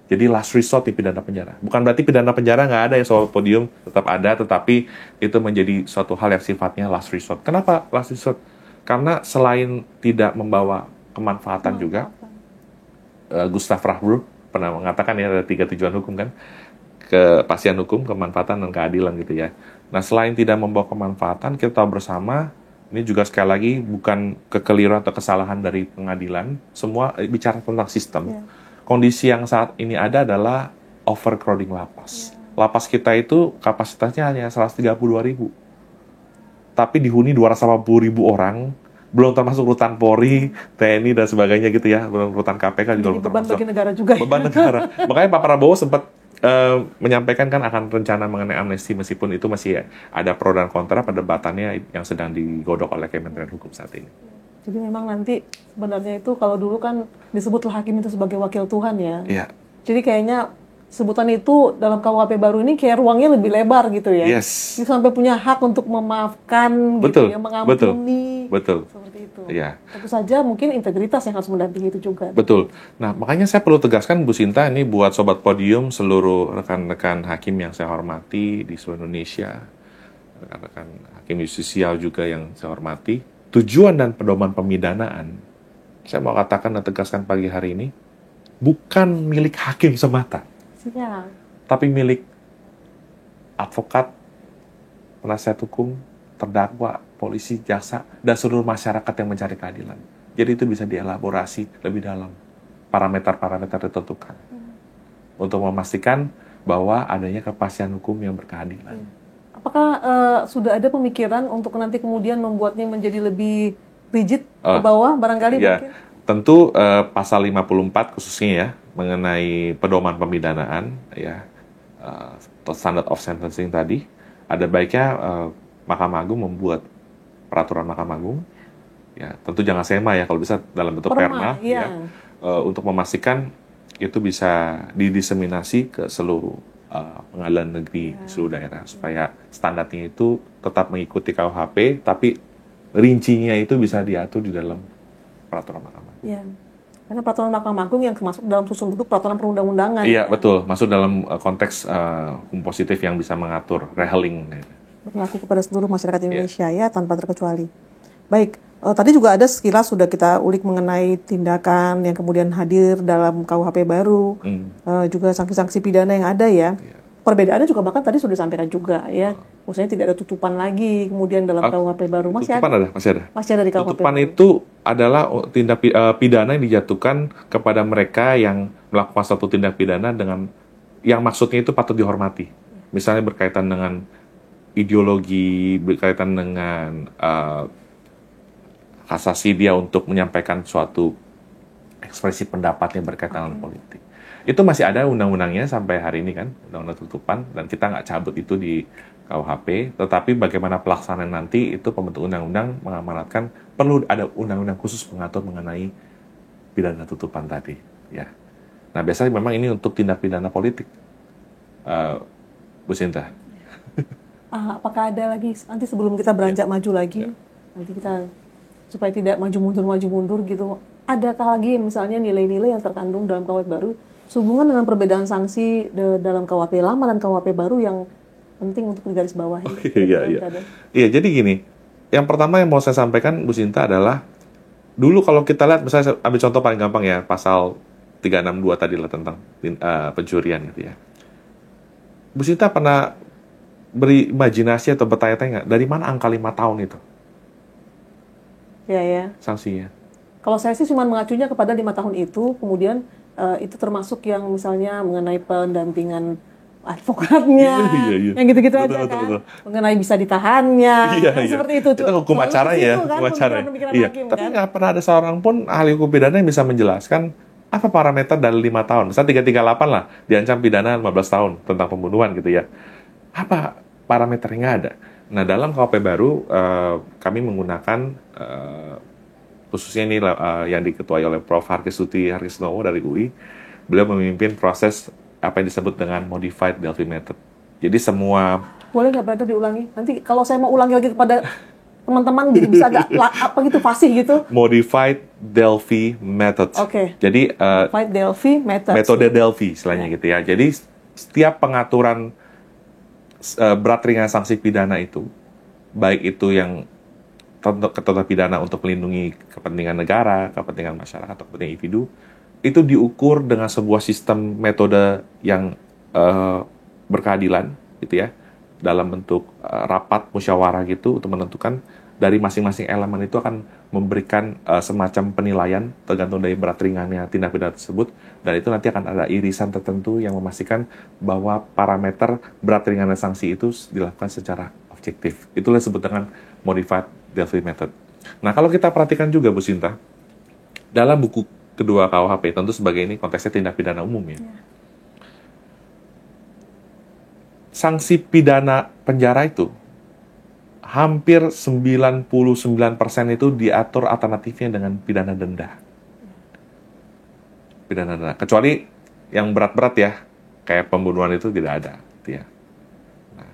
Jadi last resort di pidana penjara. Bukan berarti pidana penjara nggak ada ya soal podium, tetap ada, tetapi itu menjadi suatu hal yang sifatnya last resort. Kenapa last resort? Karena selain tidak membawa kemanfaatan juga, Gustav Rahbruch pernah mengatakan ya ada 3 tujuan hukum kan, kepastian hukum, kemanfaatan, dan keadilan gitu ya. Nah, selain tidak membawa kemanfaatan, kita tahu bersama, ini juga sekali lagi bukan kekeliruan atau kesalahan dari pengadilan, semua bicara tentang sistem. Kondisi yang saat ini ada adalah overcrowding lapas. Lapas kita itu kapasitasnya hanya 132.000. Tapi dihuni 280.000 orang, belum termasuk rutan Polri, TNI, dan sebagainya gitu ya, belum rutan KPK juga belum beban termasuk. bagi negara juga. Beban negara. Makanya Pak Prabowo sempat menyampaikan kan akan rencana mengenai amnesti, meskipun itu masih ada pro dan kontra perdebatannya yang sedang digodok oleh Kementerian Hukum saat ini. Jadi memang nanti sebenarnya itu kalau dulu kan disebutlah hakim itu sebagai wakil Tuhan ya. Iya. Jadi kayaknya sebutan itu dalam KUHP baru ini kayak ruangnya lebih lebar gitu ya. Yes. Jadi sampai punya hak untuk memaafkan Betul, gitu ya, mengampuni. Betul. Seperti itu. Iya. Tentu saja mungkin integritas yang harus mendampingi itu juga. Betul. Nah, makanya saya perlu tegaskan Bu Sinta, ini buat Sobat Podium, seluruh rekan-rekan hakim yang saya hormati di seluruh Indonesia, rekan-rekan hakim justisial juga yang saya hormati, tujuan dan pedoman pemidanaan, saya mau katakan dan tegaskan pagi hari ini, bukan milik hakim semata, tapi milik advokat, penasihat hukum, terdakwa, polisi, jaksa, dan seluruh masyarakat yang mencari keadilan. Jadi itu bisa dielaborasi lebih dalam, parameter-parameter ditentukan, untuk memastikan bahwa adanya kepastian hukum yang berkeadilan. Apakah sudah ada pemikiran untuk nanti kemudian membuatnya menjadi lebih rigid ke bawah barangkali? Ya, mungkin? Tentu pasal 54 khususnya ya, mengenai pedoman pemidanaan, ya, standard of sentencing tadi, ada baiknya Mahkamah Agung membuat peraturan Mahkamah Agung, ya, tentu jangan sema ya, kalau bisa dalam bentuk perma, ya, untuk memastikan itu bisa didiseminasi ke seluruh pengadilan negeri di seluruh daerah, supaya standarnya itu tetap mengikuti KUHP, tapi rincinya itu bisa diatur di dalam peraturan Mahkamah. Ya, karena peraturan Mahkamah Agung yang masuk dalam susun bentuk peraturan perundang-undangan. Iya, betul, masuk dalam konteks hukum positif yang bisa mengatur reheling. Berlaku kepada seluruh masyarakat Indonesia ya, tanpa terkecuali. Baik, tadi juga ada sekilas sudah kita ulik mengenai tindakan yang kemudian hadir dalam KUHP baru, juga sanksi-sanksi pidana yang ada ya. Perbedaannya juga bahkan tadi sudah disampaikan juga ya, maksudnya tidak ada tutupan lagi kemudian dalam KUHP baru. Masih ada? Masih ada di KUHP. Tutupan itu adalah tindak pidana yang dijatuhkan kepada mereka yang melakukan suatu tindak pidana dengan yang maksudnya itu patut dihormati. Misalnya berkaitan dengan ideologi, berkaitan dengan asasi dia untuk menyampaikan suatu ekspresi pendapat yang berkaitan dengan politik. Itu masih ada undang-undangnya sampai hari ini kan, undang-undang tutupan, dan kita nggak cabut itu di KUHP, tetapi bagaimana pelaksanaan nanti itu pembentuk undang-undang mengamanatkan perlu ada undang-undang khusus mengatur mengenai pidana tutupan tadi. Ya. Nah, biasanya memang ini untuk tindak pidana politik, Bu Sinta. Apakah ada lagi, nanti sebelum kita beranjak maju lagi, nanti kita supaya tidak maju mundur gitu, adakah lagi misalnya nilai-nilai yang terkandung dalam KUHP baru sehubungan dengan perbedaan sanksi dalam KUHP lama dan KUHP baru yang penting untuk digarisbawahi? Iya, jadi gini, yang pertama yang mau saya sampaikan Bu Sinta adalah, dulu kalau kita lihat, misalnya saya ambil contoh paling gampang ya, pasal 362 tadi lah tentang pencurian gitu ya. Bu Sinta pernah berimajinasi atau bertanya-tanya dari mana angka 5 tahun itu? Ya. Sanksinya. Kalau saya sih cuma mengacunya kepada 5 tahun itu, kemudian itu termasuk yang misalnya mengenai pendampingan advokatnya, Iya. yang gitu-gitu aja Betul, kan, betul. mengenai bisa ditahannya, Iya. seperti itu. Itu hukum Selalu acara ke ya, situ kan, hukum acara. pemikiran-pemikiran Iya. hakim Tapi kan. nggak pernah ada seorang pun ahli hukum pidana yang bisa menjelaskan apa parameter dari 5 tahun. Misalnya 338 lah, diancam pidana 15 tahun tentang pembunuhan gitu ya. Apa parameternya? Nggak ada. Nah, dalam KUHP baru, kami menggunakan, khususnya ini yang diketuai oleh Prof. Harkisuti Harkisnowo dari UI. Beliau memimpin proses apa yang disebut dengan Modified Delphi Method. Jadi semua Boleh nggak Brother diulangi? Nanti kalau saya mau ulangi lagi kepada teman-teman jadi bisa agak apa gitu fasih gitu. Modified Delphi Method. Oke. Jadi Fight Delphi Method. metode Delphi istilahnya gitu ya. Jadi setiap pengaturan berat ringan sanksi pidana itu, baik itu yang ketentuan pidana untuk melindungi kepentingan negara, kepentingan masyarakat, atau kepentingan individu, itu diukur dengan sebuah sistem metode yang berkeadilan gitu ya, dalam bentuk rapat musyawarah gitu untuk menentukan dari masing-masing elemen itu akan memberikan semacam penilaian tergantung dari berat ringannya tindak pidana tersebut, dan itu nanti akan ada irisan tertentu yang memastikan bahwa parameter berat ringan sanksi itu dilakukan secara objektif. Itulah disebut dengan Modified Delphi Method. Nah, kalau kita perhatikan juga Bu Sinta, dalam buku kedua KUHP, tentu sebagai ini konteksnya tindak pidana umum ya. Sanksi pidana penjara itu hampir 99% itu diatur alternatifnya dengan pidana denda. Pidana denda. Kecuali yang berat-berat ya, kayak pembunuhan itu tidak ada. Gitu ya. Nah,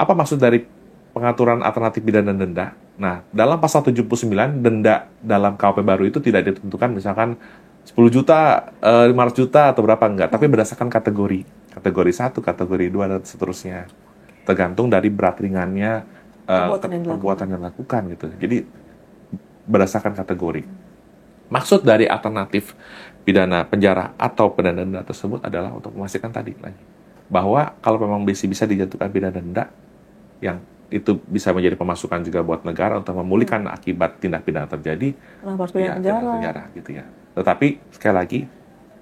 apa maksud dari pengaturan alternatif pidana denda? Nah, dalam pasal 79, denda dalam KUHP baru itu tidak ditentukan misalkan 10 juta, 500 juta, atau berapa, enggak. Tapi berdasarkan kategori. Kategori 1, kategori 2, dan seterusnya. Tergantung dari berat ringannya perbuatan yang dilakukan gitu. Jadi berdasarkan kategori. Maksud dari alternatif pidana penjara atau pidana denda tersebut adalah untuk memastikan tadi lagi, bahwa kalau memang bisa dijatuhkan pidana denda yang itu bisa menjadi pemasukan juga buat negara untuk memulihkan akibat tindak pidana terjadi, penjara gitu ya. Tetapi sekali lagi,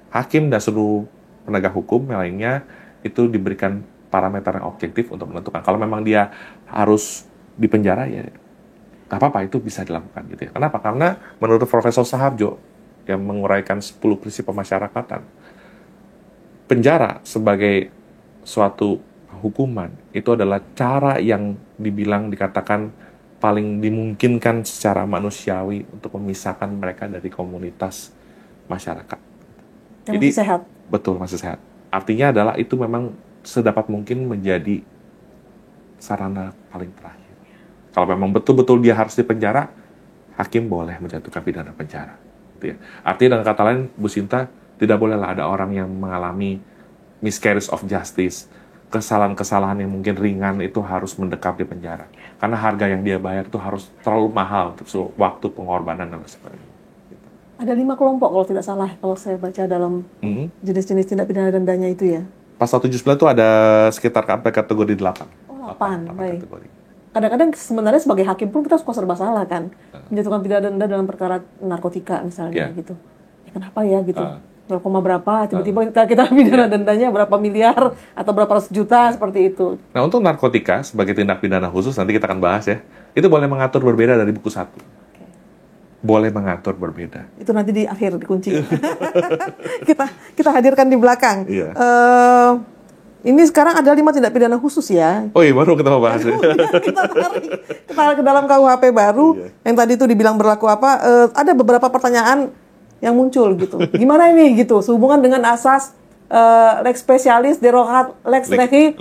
hakim dan seluruh penegak hukum yang lainnya itu diberikan parameter yang objektif untuk menentukan. Kalau memang dia harus di penjara, ya nggak apa-apa, itu bisa dilakukan gitu ya. Kenapa? Karena menurut Profesor Saharjo yang menguraikan 10 prinsip pemasyarakatan, penjara sebagai suatu hukuman itu adalah cara yang dikatakan paling dimungkinkan secara manusiawi untuk memisahkan mereka dari komunitas masyarakat. Jadi masih sehat. Betul, masih sehat. Artinya adalah itu memang sedapat mungkin menjadi sarana paling terakhir. Kalau memang betul-betul dia harus dipenjara, hakim boleh menjatuhkan pidana penjara. Gitu ya. Artinya dengan kata lain, Bu Sinta, tidak bolehlah ada orang yang mengalami miscarriage of justice, kesalahan-kesalahan yang mungkin ringan itu harus mendekam di penjara. Karena harga yang dia bayar itu harus terlalu mahal untuk waktu pengorbanan dan sebagainya. Gitu. Ada 5 kelompok kalau tidak salah, kalau saya baca dalam jenis-jenis tindak pidana dendanya itu ya. Pasal 79 itu ada sekitar kategori 8. Oh, 8, baik. Kategori. Kadang-kadang sebenarnya sebagai hakim pun kita suka serba salah kan. Menjatuhkan pidana denda dalam perkara narkotika misalnya gitu. Ya, kenapa ya gitu? 0, berapa, tiba-tiba kita pidana dendanya berapa miliar atau berapa ratus juta seperti itu. Nah, untuk narkotika sebagai tindak pidana khusus, nanti kita akan bahas ya, itu boleh mengatur berbeda dari buku 1. Boleh mengatur berbeda. Itu nanti di akhir dikunci. kita hadirkan di belakang. Iya. Ini sekarang ada 5 tindak pidana khusus ya. Oh iya, baru kita mau bahas ya. Kita ke dalam KUHP baru, yang tadi itu dibilang berlaku apa, ada beberapa pertanyaan yang muncul gitu. Gimana ini gitu, sehubungan dengan asas lex specialis derogat lex legi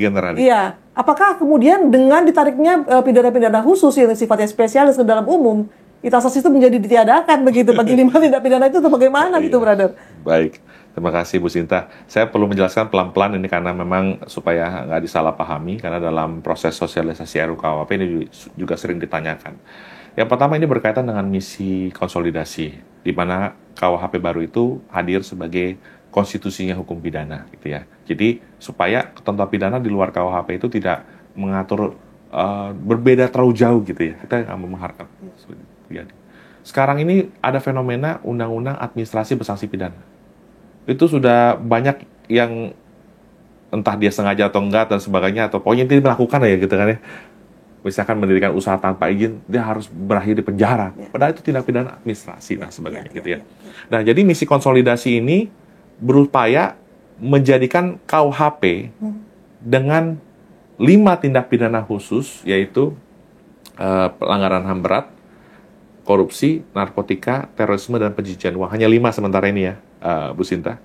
generalis. Iya. Apakah kemudian dengan ditariknya pidana-pidana khusus yang sifatnya spesialis ke dalam umum, itu asas itu menjadi ditiadakan begitu bagi 5 tindak pidana itu bagaimana gitu, brother? Baik. Terima kasih Bu Sinta. Saya perlu menjelaskan pelan-pelan ini karena memang supaya nggak disalahpahami, karena dalam proses sosialisasi RUKUHP ini juga sering ditanyakan. Yang pertama, ini berkaitan dengan misi konsolidasi, di mana KUHP baru itu hadir sebagai konstitusinya hukum pidana, gitu ya. Jadi supaya ketentuan pidana di luar KUHP itu tidak mengatur berbeda terlalu jauh, gitu ya. Kita nggak mengharapkan. sekarang ini ada fenomena undang-undang administrasi bersanksi pidana. Itu sudah banyak yang entah dia sengaja atau enggak dan sebagainya, atau pokoknya dia melakukan ya gitu kan ya. Misalkan mendirikan usaha tanpa izin, dia harus berakhir di penjara. Padahal itu tindak pidana administrasi dan sebagainya gitu ya. Nah, jadi misi konsolidasi ini berupaya menjadikan KUHP dengan 5 tindak pidana khusus, yaitu pelanggaran HAM berat, korupsi, narkotika, terorisme, dan pencucian uang. Hanya 5 sementara ini ya, Bu Sinta,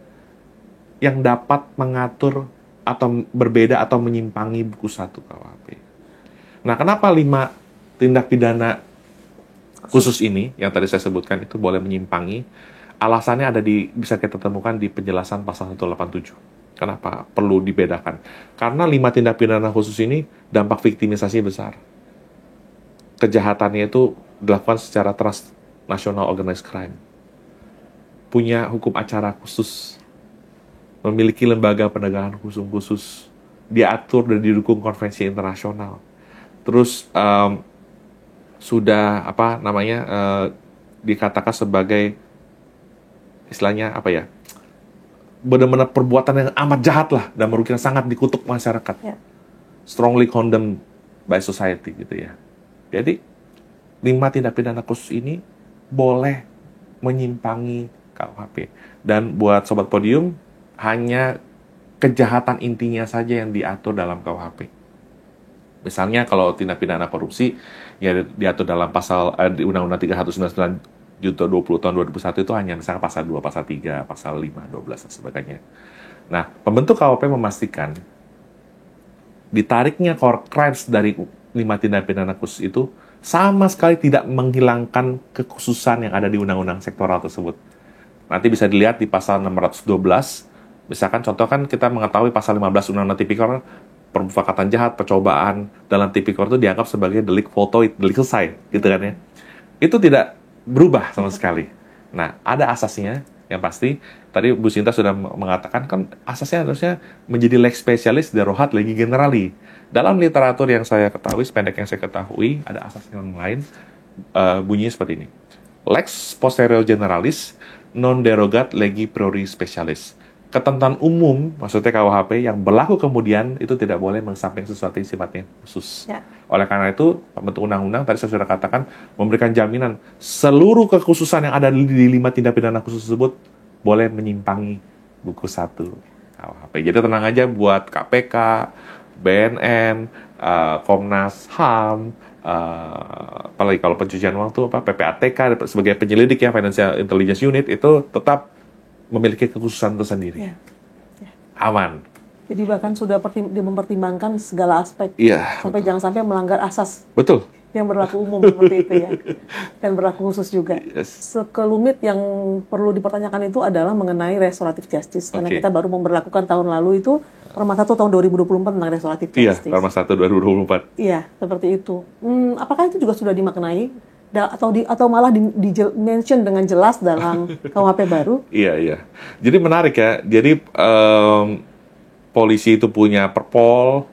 yang dapat mengatur atau berbeda atau menyimpangi buku 1 KUHP. Nah, kenapa 5 tindak pidana khusus ini, yang tadi saya sebutkan itu boleh menyimpangi? Alasannya bisa kita temukan di penjelasan pasal 187. Kenapa perlu dibedakan? Karena 5 tindak pidana khusus ini dampak viktimisasi besar. Kejahatannya itu dilakukan secara transnational organized crime. Punya hukum acara khusus. Memiliki lembaga penegakan hukum khusus. Diatur dan didukung konvensi internasional. Terus sudah dikatakan sebagai istilahnya benar-benar perbuatan yang amat jahat lah dan merugikan, sangat dikutuk masyarakat. Strongly condemned by society gitu ya. Jadi 5 tindak pidana khusus ini boleh menyimpangi KUHP. Dan buat Sobat Podium, hanya kejahatan intinya saja yang diatur dalam KUHP. Misalnya kalau tindak pidana korupsi, ya diatur dalam pasal di Undang-Undang 3199/20 tahun 2001 itu hanya misalnya pasal 2, pasal 3, pasal 5, 12, dan sebagainya. Nah, pembentuk KUHP memastikan ditariknya core crimes dari 5 tindak pidana khusus itu sama sekali tidak menghilangkan kekhususan yang ada di undang-undang sektoral tersebut. Nanti bisa dilihat di pasal 612, misalkan contoh kan kita mengetahui pasal 15 Undang-Undang Tipikor, permufakatan jahat, percobaan dalam Tipikor itu dianggap sebagai delik votoid, delik selesai, gitu kan ya. Itu tidak berubah sama sekali. Nah, ada asasnya yang pasti. Tadi Bu Sinta sudah mengatakan kan asasnya harusnya menjadi lex specialis darurat legi generali. Dalam literatur yang saya ketahui, sependek yang saya ketahui, ada asas yang lain bunyinya seperti ini. Lex posterior generalis non derogat legi priori specialis. Ketentuan umum, maksudnya KUHP, yang berlaku kemudian itu tidak boleh mengesamping sesuatu yang sifatnya khusus. Oleh karena itu, pembentuk undang-undang, tadi saya sudah katakan, memberikan jaminan seluruh kekhususan yang ada di 5 tindak pidana khusus tersebut boleh menyimpangi buku 1 KUHP. Jadi tenang aja buat KPK, BNN, Komnas HAM, apalagi kalau pencucian uang itu PPATK sebagai penyelidik ya, Financial Intelligence Unit, itu tetap memiliki kekhususan tersendiri. Aman. Jadi bahkan sudah mempertimbangkan segala aspek. Sampai jangan sampai melanggar asas. Betul. Yang berlaku umum seperti itu ya. Dan berlaku khusus juga. Sekelumit yang perlu dipertanyakan itu adalah mengenai restoratif justice. Karena kita baru memberlakukan tahun lalu itu Perma 1 tahun 2024 tentang restoratif justice. Perma 1 2024. Iya, seperti itu. Apakah itu juga sudah dimaknai? Atau malah di-mention dengan jelas dalam KUHP baru? Iya. Jadi menarik ya. Jadi polisi itu punya perpol,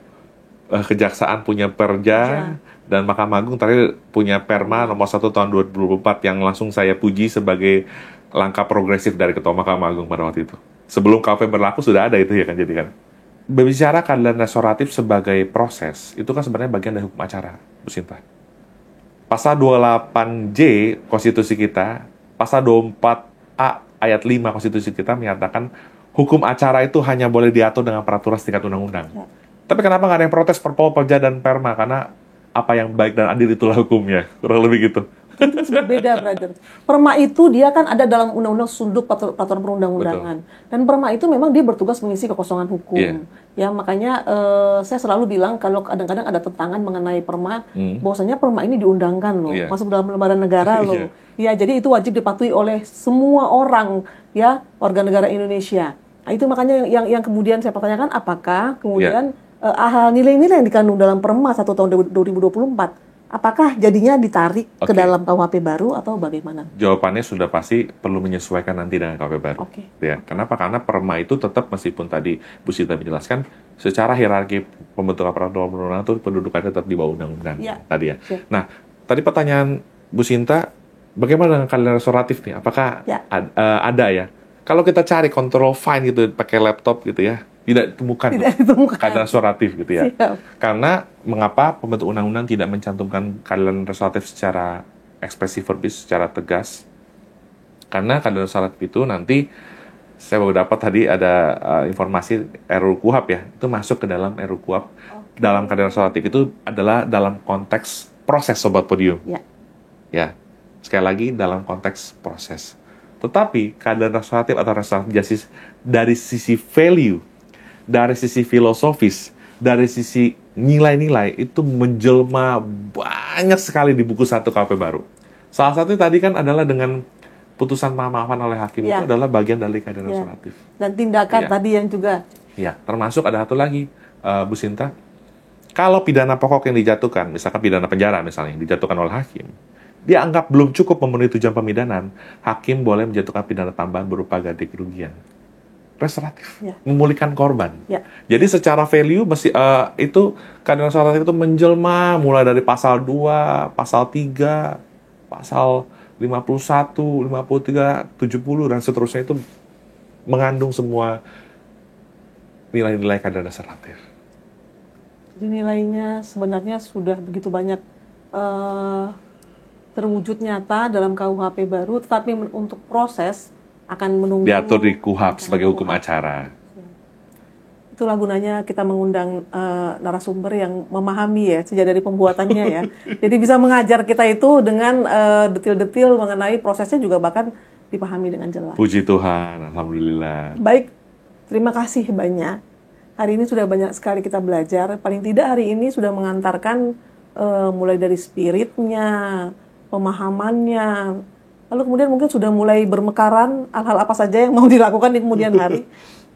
kejaksaan punya perja, dan Mahkamah Agung terakhir punya Perma nomor 1 tahun 2024 yang langsung saya puji sebagai langkah progresif dari Ketua Mahkamah Agung pada waktu itu. Sebelum KUHP berlaku sudah ada itu ya kan, jadi kan. Berbicara keadilan restoratif sebagai proses, itu kan sebenarnya bagian dari hukum acara, Bu Sinta. Pasal 28J konstitusi kita, pasal 24A ayat 5 konstitusi kita menyatakan hukum acara itu hanya boleh diatur dengan peraturan setingkat undang-undang. Tapi kenapa nggak ada yang protes Perpol, Perja, dan Perma? Karena apa yang baik dan adil itulah hukumnya. Kurang lebih gitu. Itu berbeda, brother. Perma itu dia kan ada dalam undang-undang sunduk peraturan perundang-undangan. Dan Perma itu memang dia bertugas mengisi kekosongan hukum. Ya, makanya saya selalu bilang kalau kadang-kadang ada tentangan mengenai Perma, bahwasanya Perma ini diundangkan loh, masuk dalam lembaran negara loh. Ya, jadi itu wajib dipatuhi oleh semua orang, ya, warga negara Indonesia. Nah, itu makanya yang kemudian saya pertanyakan, apakah kemudian nilai-nilai yang dikandung dalam Perma 1 tahun 2024 apakah jadinya ditarik ke dalam KUHP baru atau bagaimana? Jawabannya sudah pasti perlu menyesuaikan nanti dengan KUHP baru. Ya, kenapa? Karena Perma itu tetap, meskipun tadi Bu Sinta menjelaskan, secara hierarki pembentukan peraturan perundang-undangan itu pendudukannya tetap di bawah undang-undang tadi ya. Nah, tadi pertanyaan Bu Sinta, Bagaimana dengan keadilan restoratif nih? Apakah Ya. ada ya? Kalau kita cari control find gitu pakai laptop gitu ya, tidak ditemukan Tidak ditemukan. keadilan restoratif gitu ya. Siap. Karena mengapa pembentuk undang-undang tidak mencantumkan keadilan restoratif secara ekspresif verbis, secara tegas? Karena keadilan restoratif itu nanti saya baru dapat tadi ada informasi RUU KUHP ya, itu masuk ke dalam RUU KUHP. Dalam keadilan restoratif itu adalah dalam konteks proses Sobat Podium. Ya. Ya, sekali lagi dalam konteks proses. Tetapi keadilan restoratif atau restoratif justice dari sisi value, dari sisi filosofis, dari sisi nilai-nilai itu menjelma banyak sekali di buku 1 KUHP baru. Salah satu tadi kan adalah dengan putusan pemaafan oleh hakim Ya. itu adalah bagian dari keadilan Ya. restoratif. Dan tindakan Ya. tadi yang juga. Ya, termasuk ada satu lagi, Bu Sinta. Kalau pidana pokok yang dijatuhkan, misalkan pidana penjara misalnya, yang dijatuhkan oleh hakim, dia anggap belum cukup memenuhi tujuan pemidanan, hakim boleh menjatuhkan pidana tambahan berupa ganti kerugian. Restoratif, Ya. memulihkan korban. Ya. Jadi secara value itu keadilan restoratif itu menjelma mulai dari pasal 2, pasal 3, pasal 51, 53, 70 dan seterusnya itu mengandung semua nilai-nilai keadilan restoratif. Jadi nilainya sebenarnya sudah begitu banyak terwujud nyata dalam KUHP baru, tetapi untuk proses akan menunggu. Diatur di KUHP sebagai hukum acara. Itulah gunanya kita mengundang narasumber yang memahami ya sejak dari pembuatannya ya. Jadi bisa mengajar kita itu dengan detil-detil mengenai prosesnya juga bahkan dipahami dengan jelas. Puji Tuhan, alhamdulillah. Baik, terima kasih banyak. Hari ini sudah banyak sekali kita belajar. Paling tidak hari ini sudah mengantarkan mulai dari spiritnya, pemahamannya. Lalu kemudian mungkin sudah mulai bermekaran hal-hal apa saja yang mau dilakukan di kemudian hari.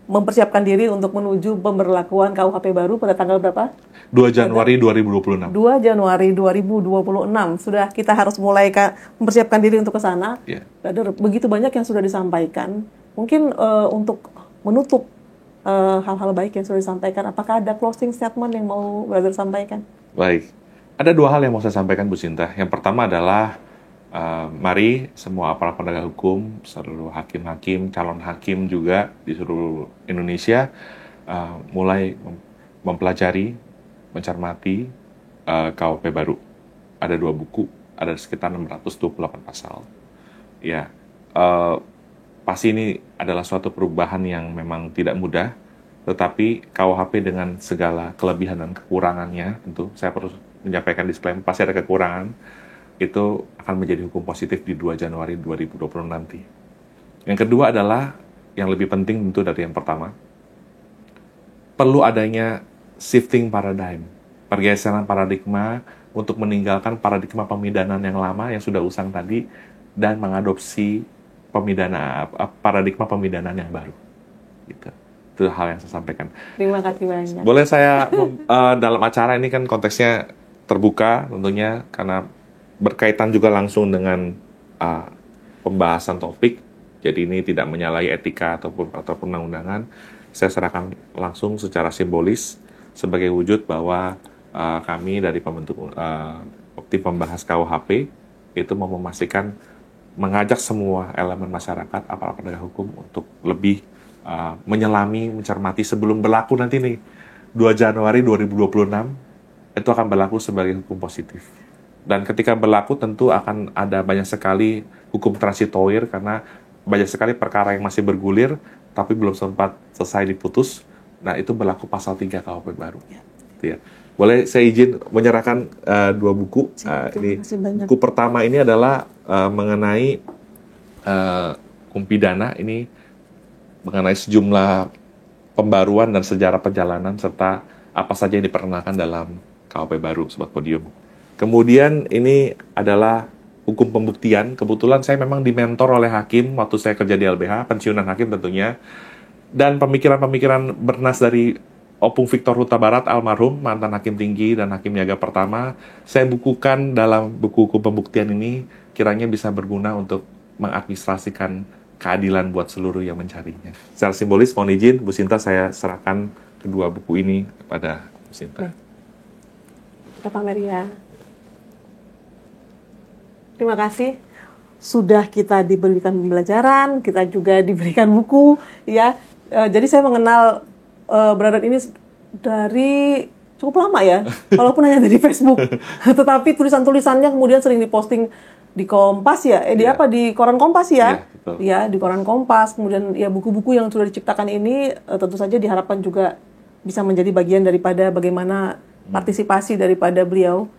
Mempersiapkan diri untuk menuju pemberlakuan KUHP baru pada tanggal berapa? 2 Januari 2026. 2 Januari 2026. Sudah kita harus mulai mempersiapkan diri untuk ke sana. Yeah. Brother, begitu banyak yang sudah disampaikan. Mungkin untuk menutup hal-hal baik yang sudah disampaikan, apakah ada closing statement yang mau Brother sampaikan? Baik. Ada 2 hal yang mau saya sampaikan, Bu Sinta. Yang pertama adalah mari semua aparat penegak hukum, seluruh hakim-hakim, calon hakim juga di seluruh Indonesia mulai mempelajari, mencermati KUHP baru. Ada 2 buku, ada sekitar 628 pasal. Ya, pasti ini adalah suatu perubahan yang memang tidak mudah, tetapi KUHP dengan segala kelebihan dan kekurangannya, tentu saya perlu menyampaikan disclaimer, pasti ada kekurangan, itu akan menjadi hukum positif di 2 Januari 2020 nanti. Yang kedua adalah, yang lebih penting tentu dari yang pertama, perlu adanya shifting paradigm, pergeseran paradigma untuk meninggalkan paradigma pemidanan yang lama yang sudah usang tadi, dan mengadopsi paradigma pemidanan yang baru. Gitu. Itu hal yang saya sampaikan. Terima kasih banyak. Boleh saya, dalam acara ini kan konteksnya terbuka tentunya, karena berkaitan juga langsung dengan pembahasan topik, jadi ini tidak menyalahi etika ataupun perundang-undangan. Saya serahkan langsung secara simbolis sebagai wujud bahwa kami dari pembentuk tim pembahas KUHP itu mau memastikan mengajak semua elemen masyarakat, aparat penegak hukum untuk lebih menyelami, mencermati sebelum berlaku nanti nih 2 Januari 2026 itu akan berlaku sebagai hukum positif. Dan ketika berlaku tentu akan ada banyak sekali hukum transitoir karena banyak sekali perkara yang masih bergulir tapi belum sempat selesai diputus. Nah, itu berlaku pasal 3 KUHP baru. Ya. Boleh saya izin menyerahkan 2 buku. Ini buku pertama ini adalah mengenai hukum pidana, ini mengenai sejumlah pembaruan dan sejarah perjalanan serta apa saja yang diperkenalkan dalam KUHP baru, Sobat Podium. Kemudian ini adalah hukum pembuktian. Kebetulan saya memang dimentor oleh hakim waktu saya kerja di LBH, pensiunan hakim tentunya. Dan pemikiran-pemikiran bernas dari Opung Victor Huta Barat, almarhum, mantan hakim tinggi dan hakim niaga pertama, saya bukukan dalam buku hukum pembuktian ini, kiranya bisa berguna untuk mengadministrasikan keadilan buat seluruh yang mencarinya. Secara simbolis, mohon izin, Bu Sinta, saya serahkan kedua buku ini kepada Bu Sinta. Pak Maria. Terima kasih sudah kita diberikan pembelajaran, kita juga diberikan buku, ya. Jadi saya mengenal Brother ini dari cukup lama ya, walaupun hanya dari Facebook. Tetapi tulisan-tulisannya kemudian sering diposting di Kompas ya, di koran Kompas ya, ya di koran Kompas. Kemudian ya buku-buku yang sudah diciptakan ini tentu saja diharapkan juga bisa menjadi bagian daripada bagaimana partisipasi daripada beliau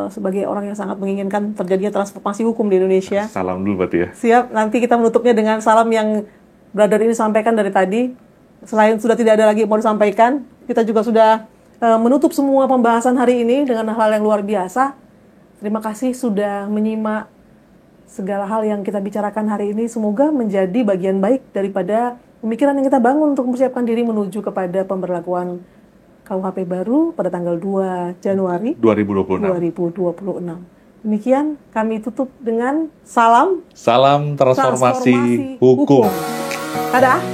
sebagai orang yang sangat menginginkan terjadinya transformasi hukum di Indonesia. Salam dulu berarti ya. Siap, nanti kita menutupnya dengan salam yang Brother ini sampaikan dari tadi. Selain sudah tidak ada lagi yang mau disampaikan, kita juga sudah menutup semua pembahasan hari ini dengan hal yang luar biasa. Terima kasih sudah menyimak segala hal yang kita bicarakan hari ini. Semoga menjadi bagian baik daripada pemikiran yang kita bangun untuk mempersiapkan diri menuju kepada pemberlakuan KUHP baru pada tanggal 2 Januari 2026. Demikian kami tutup dengan salam transformasi hukum. Dadah.